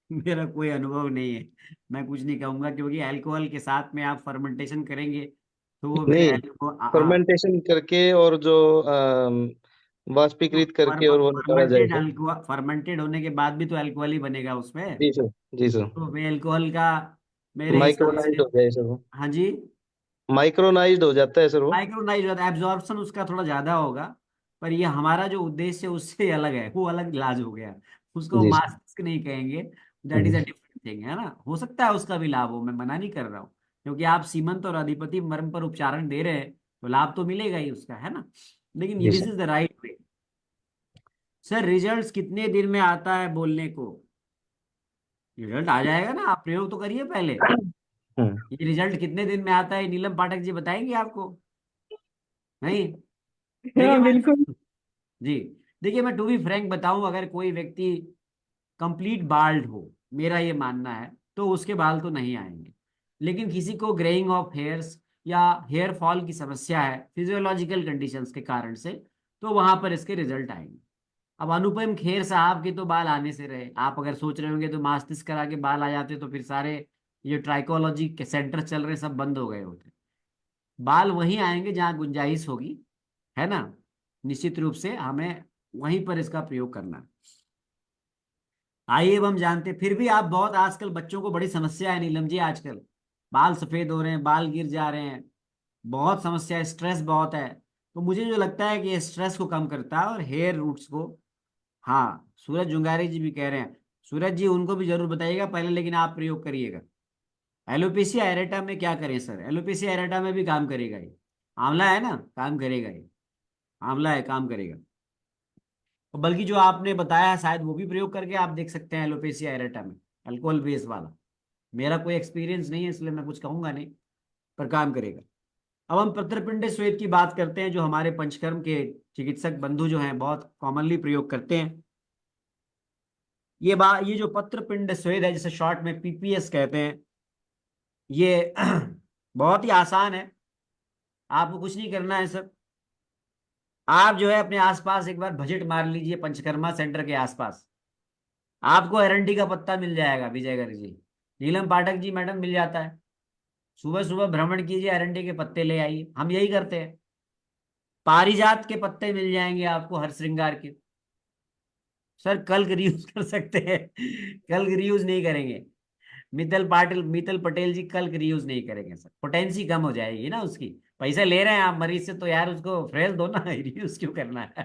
मेरा कोई अनुभव नहीं है, मैं कुछ नहीं कहूंगा, क्योंकि अल्कोहल के साथ में आप फर्मेंटेशन करेंगे तो वो फिर नहीं, फर्मेंटेशन करके और जो वाष्पीकृत करके और वो निकाला जाए फर्मेंटेड तो? अल्कोहल, फर्मेंटेड होने के बाद भी तो अल्कोहल ही बनेगा उसमें। जी सर, जी सर। तो वे अल्कोहल का मेरे हिसाब माइक्रोलाइट से, हो जाए सर वो। हाँ जी, माइक्रोनाइज्ड हो जाता है सर वो। माइक्रोनाइज होता है, एब्जॉर्प्शन उसका थोड़ा ज्यादा होगा, पर ये हमारा जो उद्देश्य है उससे अलग है, वो अलग इलाज हो गया, उसको जी सर। मस्तिष्क नहीं कहेंगे, that is a different thing, है ना। हो सकता है उसका भी लाभ हो, मैं मना नहीं कर रहा हूँ, क्योंकि आप सीमंत और अधिपति मर्म पर उपचारण दे रहे हैं तो लाभ तो मिलेगा ही उसका, है ना। लेकिन जी this sir. Is the right way. Sir result कितने दिन में आता है बोलने को? रिजल्ट आ जाएगा ना, आप प्रयोग तो करिए पहले। हम्म। ये रिजल्ट कितने दिन में आता है नीलम पाठक जी बताएंगे आपको? नहीं। देखिए हाँ मैं, बिल्कुल। जी, देखिए मैं टू बी फ्रैंक बताऊं, अगर कोई व्यक्ति कंप्लीट बाल्ड हो, मेरा ये मानना है, तो उसके बाल तो नहीं आएंगे। लेकिन किसी को ग्रेइंग ऑफ हेयर्स या हेयर फॉल की समस्या है फिजियोलॉजिकल कंडीशंस के कारण से, तो वहां पर इसके रिजल्ट आएंगे। अब अनुपम खेर साहब के तो बाल आने से रहे, आप अगर सोच रहे होंगे तो मास्टिस करा के बाल आ जाते तो फिर सारे ये ट्राइकोलॉजी के सेंटर चल रहे सब बंद हो गए होते। बाल वहीं आएंगे जहां गुंजाइश होगी, है ना। निश्चित रूप से हमें वहीं पर इसका प्रयोग करना है। आइए अब हम जानते, फिर भी आप बहुत, आजकल बच्चों को बड़ी समस्या है नीलम जी, आजकल बाल सफेद हो रहे हैं, बाल गिर जा रहे हैं, बहुत समस्या है, स्ट्रेस बहुत है। तो मुझे जो लगता है कि ये स्ट्रेस को कम करता है और हेयर रूट्स को, हाँ सूरज जुंगारी जी भी कह रहे हैं, सूरज जी उनको भी जरूर बताइएगा पहले, लेकिन आप प्रयोग करिएगा। एलोपेशिया एरेटा में क्या करें सर? एलोपेशिया एरेटा में भी काम करेगा ये, आंवला है ना, काम करेगा ये, आंवला है काम करेगा। और बल्कि जो आपने बताया है शायद वो भी प्रयोग करके आप देख सकते हैं एलोपेशिया एरेटा में, अल्कोहल बेस वाला। मेरा कोई एक्सपीरियंस नहीं है इसलिए मैं कुछ कहूंगा नहीं, पर काम करेगा। अब हम पत्रपिंड श्वेत की बात करते हैं, जो हमारे पंचकर्म के चिकित्सक बंधु जो हैं बहुत कॉमनली प्रयोग करते हैं। ये जो पत्रपिंड स्वेद है, जिसे शॉर्ट में पीपीएस कहते हैं, ये बहुत ही आसान है, आपको कुछ नहीं करना है सर। आप जो है अपने आसपास एक बार बजट मार लीजिए पंचकर्मा सेंटर के आसपास, आपको अरंडी का पत्ता मिल जाएगा, विजय गर्ग जी, नीलम पाठक जी मैडम मिल जाता है। सुबह सुबह भ्रमण कीजिए, अरंडी के पत्ते ले आइए, हम यही करते हैं। पारिजात के पत्ते मिल जाएंगे आपको, हर श्रृंगार के। सर कल्क रीयूज कर सकते हैं, कल्क रीयूज नहीं करेंगे, मित्तल पटेल जी कल रीयूज नहीं करेंगे सर, पोटेंसी कम हो जाएगी ना उसकी। पैसा ले रहे हैं आप मरीज से तो यार उसको फ्रेश दो ना, रीयूज क्यों करना है?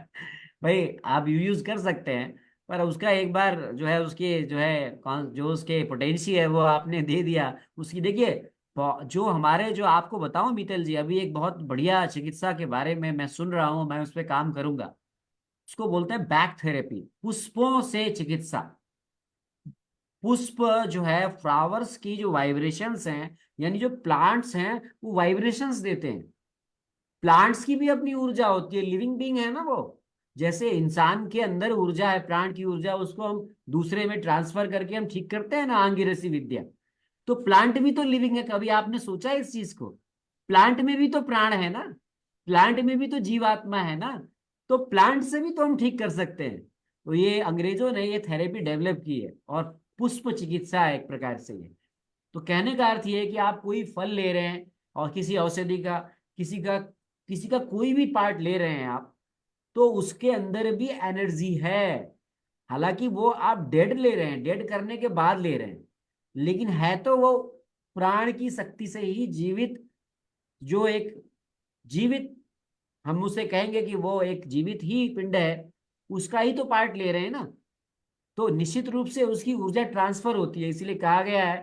भाई आप यूज कर सकते हैं, पर उसका एक बार जो है उसकी जो है जो उसके पोटेंसी है वो आपने दे दिया उसकी। देखिए जो हमारे, जो आपको बताऊं मित्तल जी, अभी एक बहुत बढ़िया चिकित्सा के बारे में मैं सुन रहा हूं, मैं उस पर काम करूंगा। उसको बोलते हैं बैक थेरेपी, पुष्पों से चिकित्सा। पुष्प जो है, फ्लावर्स की जो वाइब्रेशंस हैं, यानी जो प्लांट्स हैं वो वाइब्रेशंस देते हैं। प्लांट्स की भी अपनी ऊर्जा होती है, लिविंग बीइंग है ना वो। जैसे इंसान के अंदर ऊर्जा है, प्राण की ऊर्जा, उसको हम दूसरे में ट्रांसफर करके हम ठीक करते हैं ना, आंगिरसी विद्या। तो प्लांट भी तो लिविंग है, कभी आपने सोचा है इस चीज को? प्लांट में भी तो प्राण है ना, प्लांट में भी तो जीवात्मा है ना, तो प्लांट से भी तो हम ठीक कर सकते हैं। तो ये अंग्रेजों ने ये थेरेपी डेवलप की है, और पुष्प चिकित्सा है एक प्रकार से ये। तो कहने का अर्थ ये है कि आप कोई फल ले रहे हैं और किसी औषधि का, किसी का किसी का कोई भी पार्ट ले रहे हैं आप, तो उसके अंदर भी एनर्जी है। हालांकि वो आप डेड ले रहे हैं, डेड करने के बाद ले रहे हैं, लेकिन है तो वो प्राण की शक्ति से ही जीवित, जो एक जीवित, हम उसे कहेंगे कि वो एक जीवित ही पिंड है, उसका ही तो पार्ट ले रहे हैं ना। तो निश्चित रूप से उसकी ऊर्जा ट्रांसफर होती है, इसीलिए कहा गया है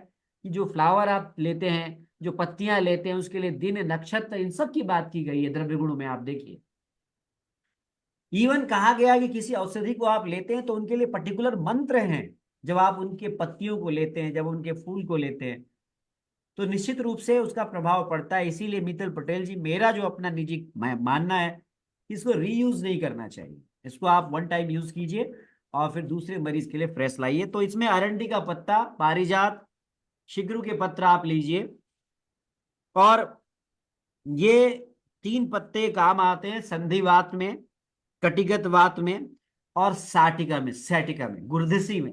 कि जो फ्लावर आप लेते हैं, जो पत्तियां लेते हैं, उसके लिए दिन नक्षत्र इन सब की बात की गई है द्रव्य गुणों में, आप देखिए। इवन कहा गया है कि किसी औषधि को आप लेते हैं तो उनके लिए पर्टिकुलर मंत्र हैं, जब आप उनके पत्तियों को लेते हैं, जब उनके फूल को लेते हैं, तो निश्चित रूप से उसका प्रभाव पड़ता है। इसीलिए मित्तल पटेल जी, मेरा जो अपना निजी मानना है, इसको रीयूज नहीं करना चाहिए, इसको आप वन टाइम यूज कीजिए और फिर दूसरे मरीज के लिए फ्रेश लाइए। तो इसमें अरंडी का पत्ता, पारिजात, शिग्रू के पत्र आप लीजिए, और ये तीन पत्ते काम आते हैं संधिवात में, कटिगत वात में, और साटिका में, सैटिका में, गुर्दसी में।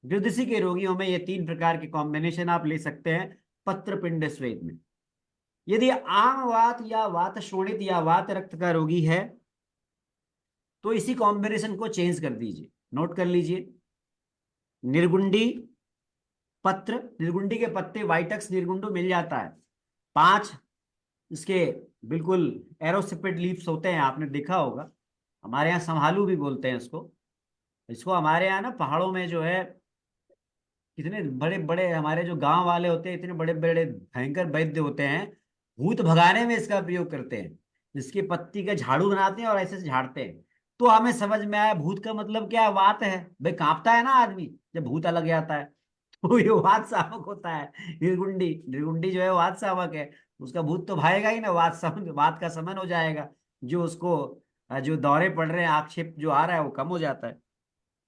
गुर्दसी के रोगियों में ये तीन प्रकार के कॉम्बिनेशन आप ले सकते हैं पत्रपिंड स्वेद में। यदि आम वात या वात शोणित या वात रक्त का रोगी है तो इसी कॉम्बिनेशन को चेंज कर दीजिए, नोट कर लीजिए। निर्गुंडी पत्र, निर्गुंडी के पत्ते, वाइटक्स निर्गुंडो मिल जाता है, 5 इसके बिल्कुल एरोसिपेड लीव्स होते हैं, आपने देखा होगा। हमारे यहाँ संभालू भी बोलते हैं इसको। इसको हमारे यहाँ ना पहाड़ों में जो है, कितने बड़े बड़े हमारे जो गांव वाले होते हैं, इतने बड़े बड़े भयंकर वैद्य होते हैं, भूत भगाने में इसका प्रयोग करते हैं। इसकी पत्ती का झाड़ू बनाते हैं और ऐसे से झाड़ते हैं। तो हमें समझ में आया भूत का मतलब क्या है, वात है भाई, कांपता है ना आदमी जब भूत लग जाता है। तो ये वात शावक होता है। निर्गुंडी, निर्गुंडी जो है वात शावक है। उसका भूत तो भागेगा ही ना, वात का समन हो जाएगा। जो उसको जो दौरे पड़ रहे हैं, आक्षेप जो आ रहा है वो कम हो जाता है।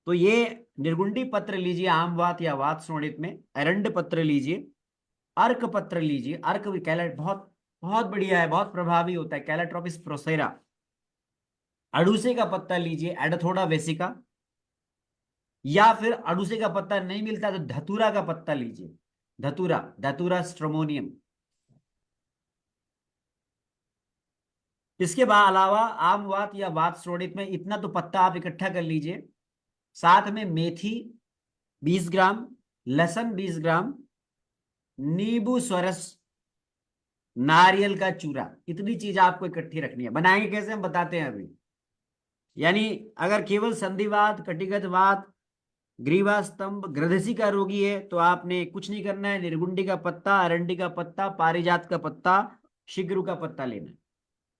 तो ये निर्गुंडी पत्र लीजिए आम वात या वात शोणित में, अरंड पत्र लीजिए, अर्क पत्र लीजिए। अर्क भी कैलेट बहुत बहुत बढ़िया है, बहुत प्रभावी होता है, कैलेट्रोपिस प्रोसेरा। अड़ूसे का पत्ता लीजिए, एडथोडा वेसिका। या फिर अड़ूसे का पत्ता नहीं मिलता तो धतूरा का पत्ता लीजिए, धतूरा, धतूरा स्ट्रोमोनियम। इसके बाद अलावा आम वात या वात शोणित में इतना तो पत्ता आप इकट्ठा कर लीजिए। साथ में मेथी 20 ग्राम, लहसुन 20 ग्राम, नींबू स्वरस, नारियल का चूरा, इतनी चीज आपको इकट्ठी रखनी है। बनाएंगे कैसे हम बताते हैं अभी। यानी अगर केवल संधिवात, कटिगत वात, ग्रीवा स्तंभ, ग्रदसी का रोगी है तो आपने कुछ नहीं करना है। निर्गुंडी का पत्ता, अरंडी का पत्ता, पारिजात का पत्ता, शिग्रु का पत्ता लेना है।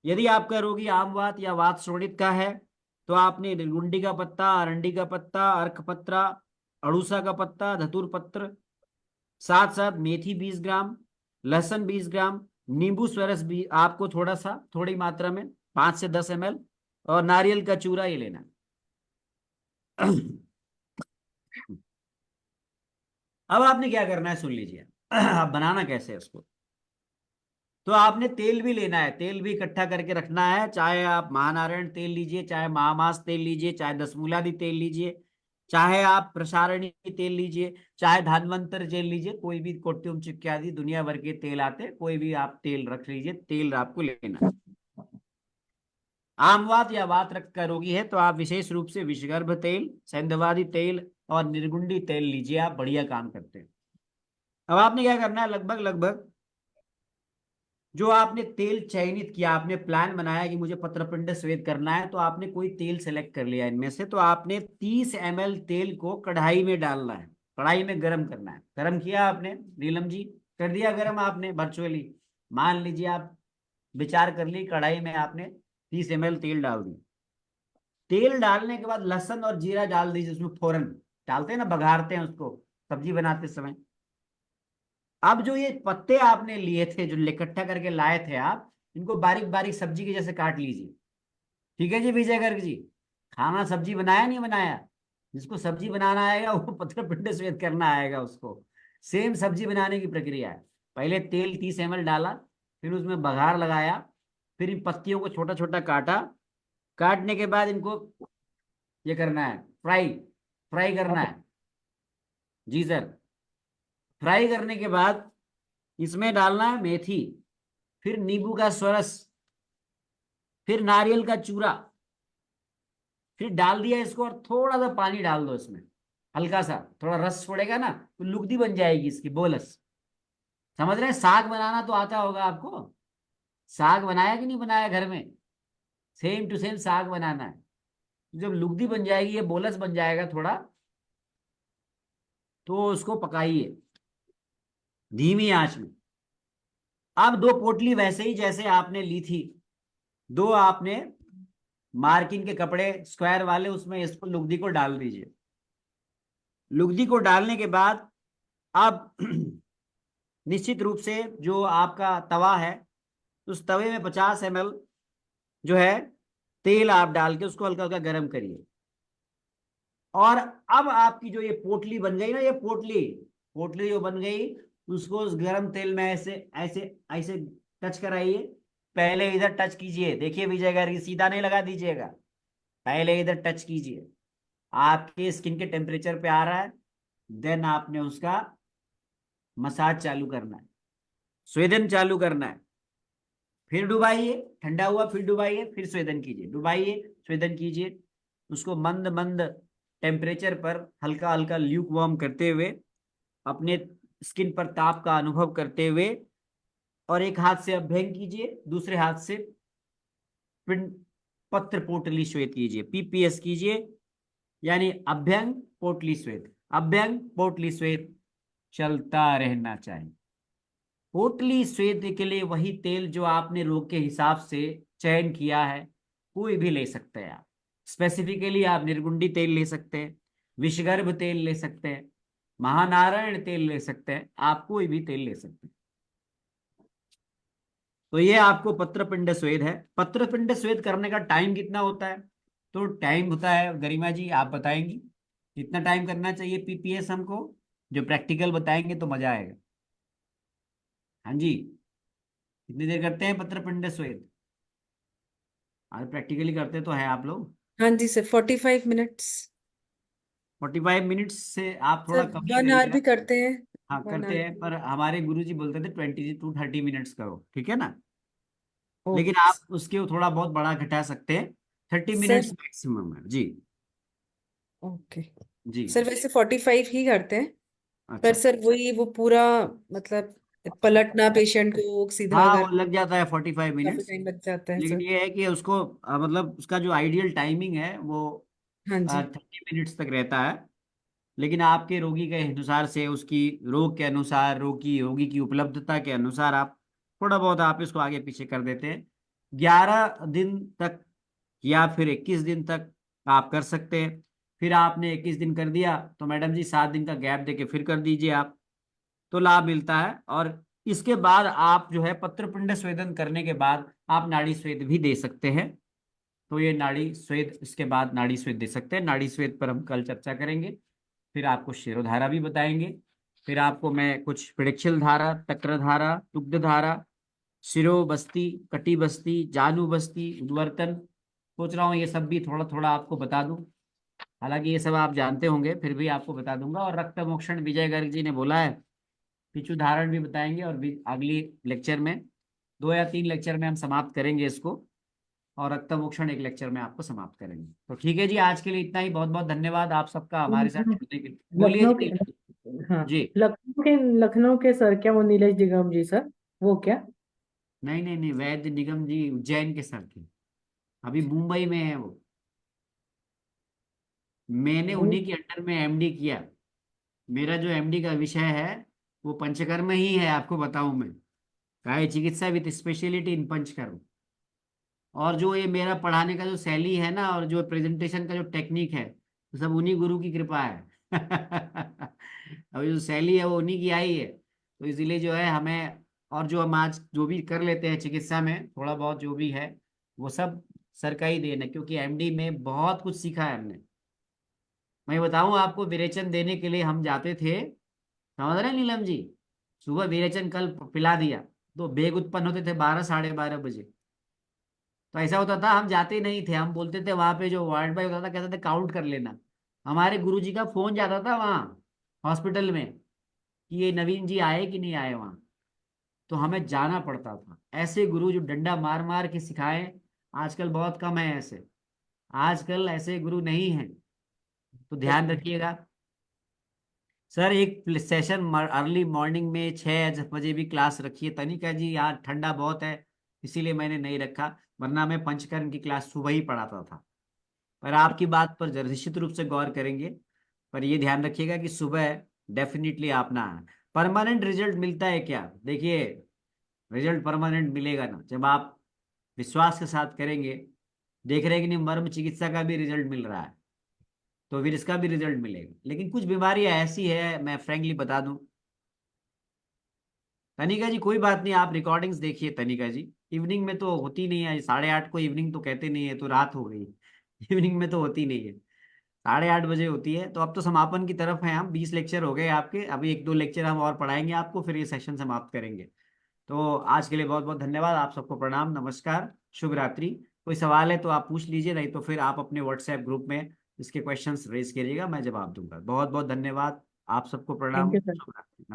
यदि आपका रोगी आमवात या वात शोणित का है तो आपने निर्गुंडी का पत्ता, अरंडी का पत्ता, अर्क पत्रा, अड़ूसा का पत्ता, धतूर पत्र, साथ साथ मेथी 20 ग्राम, लहसुन 20 ग्राम, नींबू स्वरस भी आपको थोड़ा सा, थोड़ी मात्रा में 5 से 10 ml, और नारियल का चूरा ये लेना। अब आपने क्या करना है सुन लीजिए। अब बनाना कैसे है उसको। तो आपने तेल भी लेना है, तेल भी इकट्ठा करके रखना है। चाहे आप महानारायण तेल लीजिए, चाहे महामास तेल लीजिए, चाहे दसमूलादि तेल लीजिए, चाहे आप प्रसारणी तेल लीजिए, चाहे धन्वंतर तेल लीजिए, कोई भी कोट्युम चिक्यादि दुनिया भर के तेल आते, कोई भी आप तेल रख लीजिए, तेल आपको लेना है। आमवात या वात रक्त का रोगी है तो आप विशेष रूप से विषगर्भ तेल, सैंधवादी तेल और निर्गुंडी तेल लीजिए, आप बढ़िया काम करते हैं। अब आपने क्या करना है, लगभग लगभग जो आपने तेल चयनित किया, आपने प्लान बनाया कि मुझे पत्रपिंड स्वेद करना है, तो आपने कोई तेल सेलेक्ट कर लिया इनमें से, तो आपने 30 ml तेल को कढ़ाई में डालना है, कढ़ाई में गर्म करना है। गर्म किया आपने नीलम जी, कर दिया गर्म आपने वर्चुअली। मान लीजिए आप विचार कर ली, कढ़ाई में आपने 30 ml तेल डाल दी। तेल डालने के बाद लहसुन और जीरा डाल दीजिए उसमें, फौरन डालते हैं ना, बघारते हैं उसको सब्जी बनाते समय। अब जो ये पत्ते आपने लिए थे, जो इकट्ठा करके लाए थे आप, इनको बारीक बारीक सब्जी के जैसे काट लीजिए। ठीक है जी विजय गर्ग जी, खाना सब्जी बनाया नहीं बनाया, जिसको सब्जी बनाना आएगा वो पत्र पिंड स्वेद करना आएगा उसको। सेम सब्जी बनाने की प्रक्रिया है। पहले तेल 30 ml डाला, फिर उसमें बघार लगाया, फिर इन पत्तियों को छोटा छोटा काटा, काटने के बाद इनको ये करना है, फ्राई, फ्राई करना है। जी सर। फ्राई करने के बाद इसमें डालना है मेथी, फिर नींबू का स्वरस, फिर नारियल का चूरा, फिर डाल दिया इसको, और थोड़ा सा पानी डाल दो इसमें, हल्का सा, थोड़ा रस छोड़ेगा ना तो लुगदी बन जाएगी इसकी, बोलस। समझ रहे हैं, साग बनाना तो आता होगा आपको, साग बनाया कि नहीं बनाया घर में, सेम टू सेम साग बनाना है। जब लुगदी बन जाएगी, ये बोलस बन जाएगा थोड़ा, तो उसको पकाइए धीमी आंच में। अब 2 पोटली वैसे ही जैसे आपने ली थी, 2 आपने मार्किंग के कपड़े स्क्वायर वाले, उसमें इसको लुगदी को डाल दीजिए। लुगदी को डालने के बाद अब निश्चित रूप से जो आपका तवा है, उस तवे में 50 ml जो है तेल आप डाल के उसको हल्का हल्का गर्म करिए। और अब आपकी जो ये पोटली बन गई ना, ये पोटली पोटली जो बन गई, उसको उस गर्म तेल में ऐसे ऐसे ऐसे टच कराइए। पहले इधर टच कीजिए, देखिए विजय गर्ग, सीधा नहीं लगा दीजिएगा, पहले इधर टच कीजिए, आपके स्किन के टेम्परेचर पे आ रहा है, देन आपने उसका मसाज चालू करना है, स्वेदन चालू करना है। फिर डुबाइए, ठंडा हुआ फिर डुबाइए, फिर स्वेदन कीजिए, डुबाइए स्वेदन कीजिए। उसको मंद मंद टेम्परेचर पर हल्का हल्का ल्यूक वार्म करते हुए, अपने स्किन पर ताप का अनुभव करते हुए और एक हाथ से अभ्यंग कीजिए, दूसरे हाथ से पिंड पत्र पोटली श्वेत कीजिए, पीपीएस कीजिए, यानी अभ्यंग पोटली श्वेत, अभ्यंग पोटली श्वेत चलता रहना चाहिए। पोटली श्वेत के लिए वही तेल जो आपने रोग के हिसाब से चयन किया है, कोई भी ले सकते हैं आप। स्पेसिफिकली आप निर्गुंडी तेल ले सकते हैं, विषगर्भ तेल ले सकते हैं, महानारायण तेल ले सकते हैं, आप कोई भी तेल ले सकते हैं। तो ये आपको पत्रपिंड स्वेद है। पत्रपिंड स्वेद करने का टाइम कितना होता है? तो टाइम होता है, गरिमा जी आप बताएंगी कितना टाइम करना चाहिए पीपीएस हमको? जो प्रैक्टिकल बताएंगे तो मजा आएगा। हाँ जी, कितनी देर करते हैं पत्रपिंड स्वेद? आज प्रैक्टिकली करते तो है आप लोग। हाँ जी सर, 45 मिनट्स। 45 मिनट्स से आप थोड़ा सर कम ही 1 आवर करिएगा। भी करते हैं। हाँ 1 करते आवर। हैं, पर हमारे गुरुजी बोलते थे 20 to 30 मिनट्स करो, ठीक है ना? लेकिन ओके आप उसके थोड़ा बहुत बड़ा घटा सकते हैं, 30 सर। मिनट्स मैक्सिमम है जी। ओके जी सर, वैसे 45 ही करते हैं, पर अच्छा। सर वही वो पूरा मतलब पलटना पेशेंट को सीधा हाँ वो कर, लग जाता है 45 काफी मिनट्स। टाइम लग जाता है लेकिन सर। ये है कि उसको मतलब उसका जो आइडियल टाइमिंग है वो हाँ जी 30 मिनट्स तक रहता है। लेकिन आपके रोगी के अनुसार से, उसकी रोग के अनुसार, रोगी की उपलब्धता के अनुसार आप थोड़ा बहुत आप इसको आगे पीछे कर देते हैं। 11 दिन तक या फिर 21 दिन तक आप कर सकते हैं। फिर आपने 21 दिन कर दिया तो मैडम जी 7 दिन का गैप देके फिर कर दीजिए आप, तो लाभ मिलता है। और इसके बाद आप जो है पत्रपिंड स्वेदन करने के बाद आप नाड़ी स्वेद भी दे सकते हैं। तो ये नाड़ी स्वेद, इसके बाद नाड़ी स्वेद दे सकते हैं। नाड़ी स्वेद पर हम कल चर्चा करेंगे। फिर आपको शिरोधारा भी बताएंगे। फिर आपको मैं कुछ प्रेडिक्शियल धारा, तक्र धारा, दुग्ध धारा, शिरो बस्ती, कटी बस्ती, जानु बस्ती, उद्वर्तन, सोच रहा हूँ ये सब भी थोड़ा थोड़ा आपको बता दूं। हालांकि ये सब आप जानते होंगे, फिर भी आपको बता दूंगा। और रक्त मोक्षण विजय गर्ग जी ने बोला है, पिछू धारण भी बताएंगे। और भी अगली लेक्चर में, 2 या 3 लेक्चर में हम समाप्त करेंगे इसको। और रक्त मोक्षण एक लेक्चर में आपको समाप्त करेंगे। तो ठीक है जी, आज के लिए इतना ही। बहुत बहुत धन्यवाद आप सबका हमारे साथ लखनऊ जुड़ने के लिए। बोलिए लखनऊ जी। के, हाँ, जी लखनऊ के सर क्या वो नीलेश निगम जी सर, वो क्या? नहीं नहीं नहीं, वैद्य निगम जी उज्जैन के सर थे, अभी मुंबई में है वो। मैंने वो उन्हीं के अंडर में एमडी किया। मेरा जो एमडी का विषय है वो पंचकर्म ही है, आपको बताऊं मैं। काय चिकित्सा विद स्पेशलिटी इन पंचकर्म। और जो ये मेरा पढ़ाने का जो शैली है ना, और जो प्रेजेंटेशन का जो टेक्निक है, तो सब उन्हीं गुरु की कृपा है। अब जो शैली है वो उन्हीं की आई है। तो इसीलिए जो है हमें, और जो हम आज जो भी कर लेते हैं चिकित्सा में थोड़ा बहुत जो भी है, वो सब सर का ही देन है। क्योंकि एमडी में बहुत कुछ सीखा है हमने। मैं बताऊं आपको, विरेचन देने के लिए हम जाते थे, समझ रहे हैं नीलम जी? सुबह विरेचन कल पिला दिया तो बेग उत्पन्न होते थे 12, 12:30 बजे। तो ऐसा होता था, हम जाते नहीं थे, हम बोलते थे वहां पे जो वार्ड बॉय होता था, कहते थे काउंट कर लेना। हमारे गुरुजी का फोन जाता था वहाँ हॉस्पिटल में कि ये नवीन जी आए कि नहीं आए वहाँ। तो हमें जाना पड़ता था। ऐसे गुरु जो डंडा मार मार के सिखाए, आजकल बहुत कम है ऐसे। आजकल ऐसे गुरु नहीं हैं, तो ध्यान रखिएगा। सर एक सेशन अर्ली मॉर्निंग में 6 बजे भी क्लास रखिए। तनिका जी यहाँ ठंडा बहुत है, इसीलिए मैंने नहीं रखा, वरना मैं पंचकर्म की क्लास सुबह ही पढ़ाता था। पर आपकी बात पर निश्चित रूप से गौर करेंगे। पर ये ध्यान रखिएगा कि सुबह डेफिनेटली आप ना आए। परमानेंट रिजल्ट मिलता है क्या? देखिए, रिजल्ट परमानेंट मिलेगा ना जब आप विश्वास के साथ करेंगे। देख रहे हैं कि नहीं, मर्म चिकित्सा का भी रिजल्ट मिल रहा है, तो फिर इसका भी रिजल्ट मिलेगा। लेकिन कुछ बीमारियां ऐसी है, मैं फ्रेंकली बता दूं तनिका जी, कोई बात नहीं, आप रिकॉर्डिंग्स देखिए तनिका जी। इवनिंग में तो होती नहीं है, 8:30 को इवनिंग तो कहते नहीं है, तो रात हो गई। इवनिंग में तो होती नहीं है, 8:30 बजे होती है। तो अब तो समापन की तरफ है हम, 20 लेक्चर हो गए आपके, अभी 1-2 लेक्चर हम और पढ़ाएंगे आपको, फिर ये सेशन समाप्त करेंगे। तो आज के लिए बहुत बहुत धन्यवाद, आप सबको प्रणाम, नमस्कार, शुभ रात्रि। कोई सवाल है तो आप पूछ लीजिए, नहीं तो फिर आप अपने व्हाट्सएप ग्रुप में इसके क्वेश्चंस रेज करिएगा, मैं जवाब दूंगा। बहुत बहुत धन्यवाद, आप सबको थैंक प्रणाम, यू सर। शुभ रात्रि।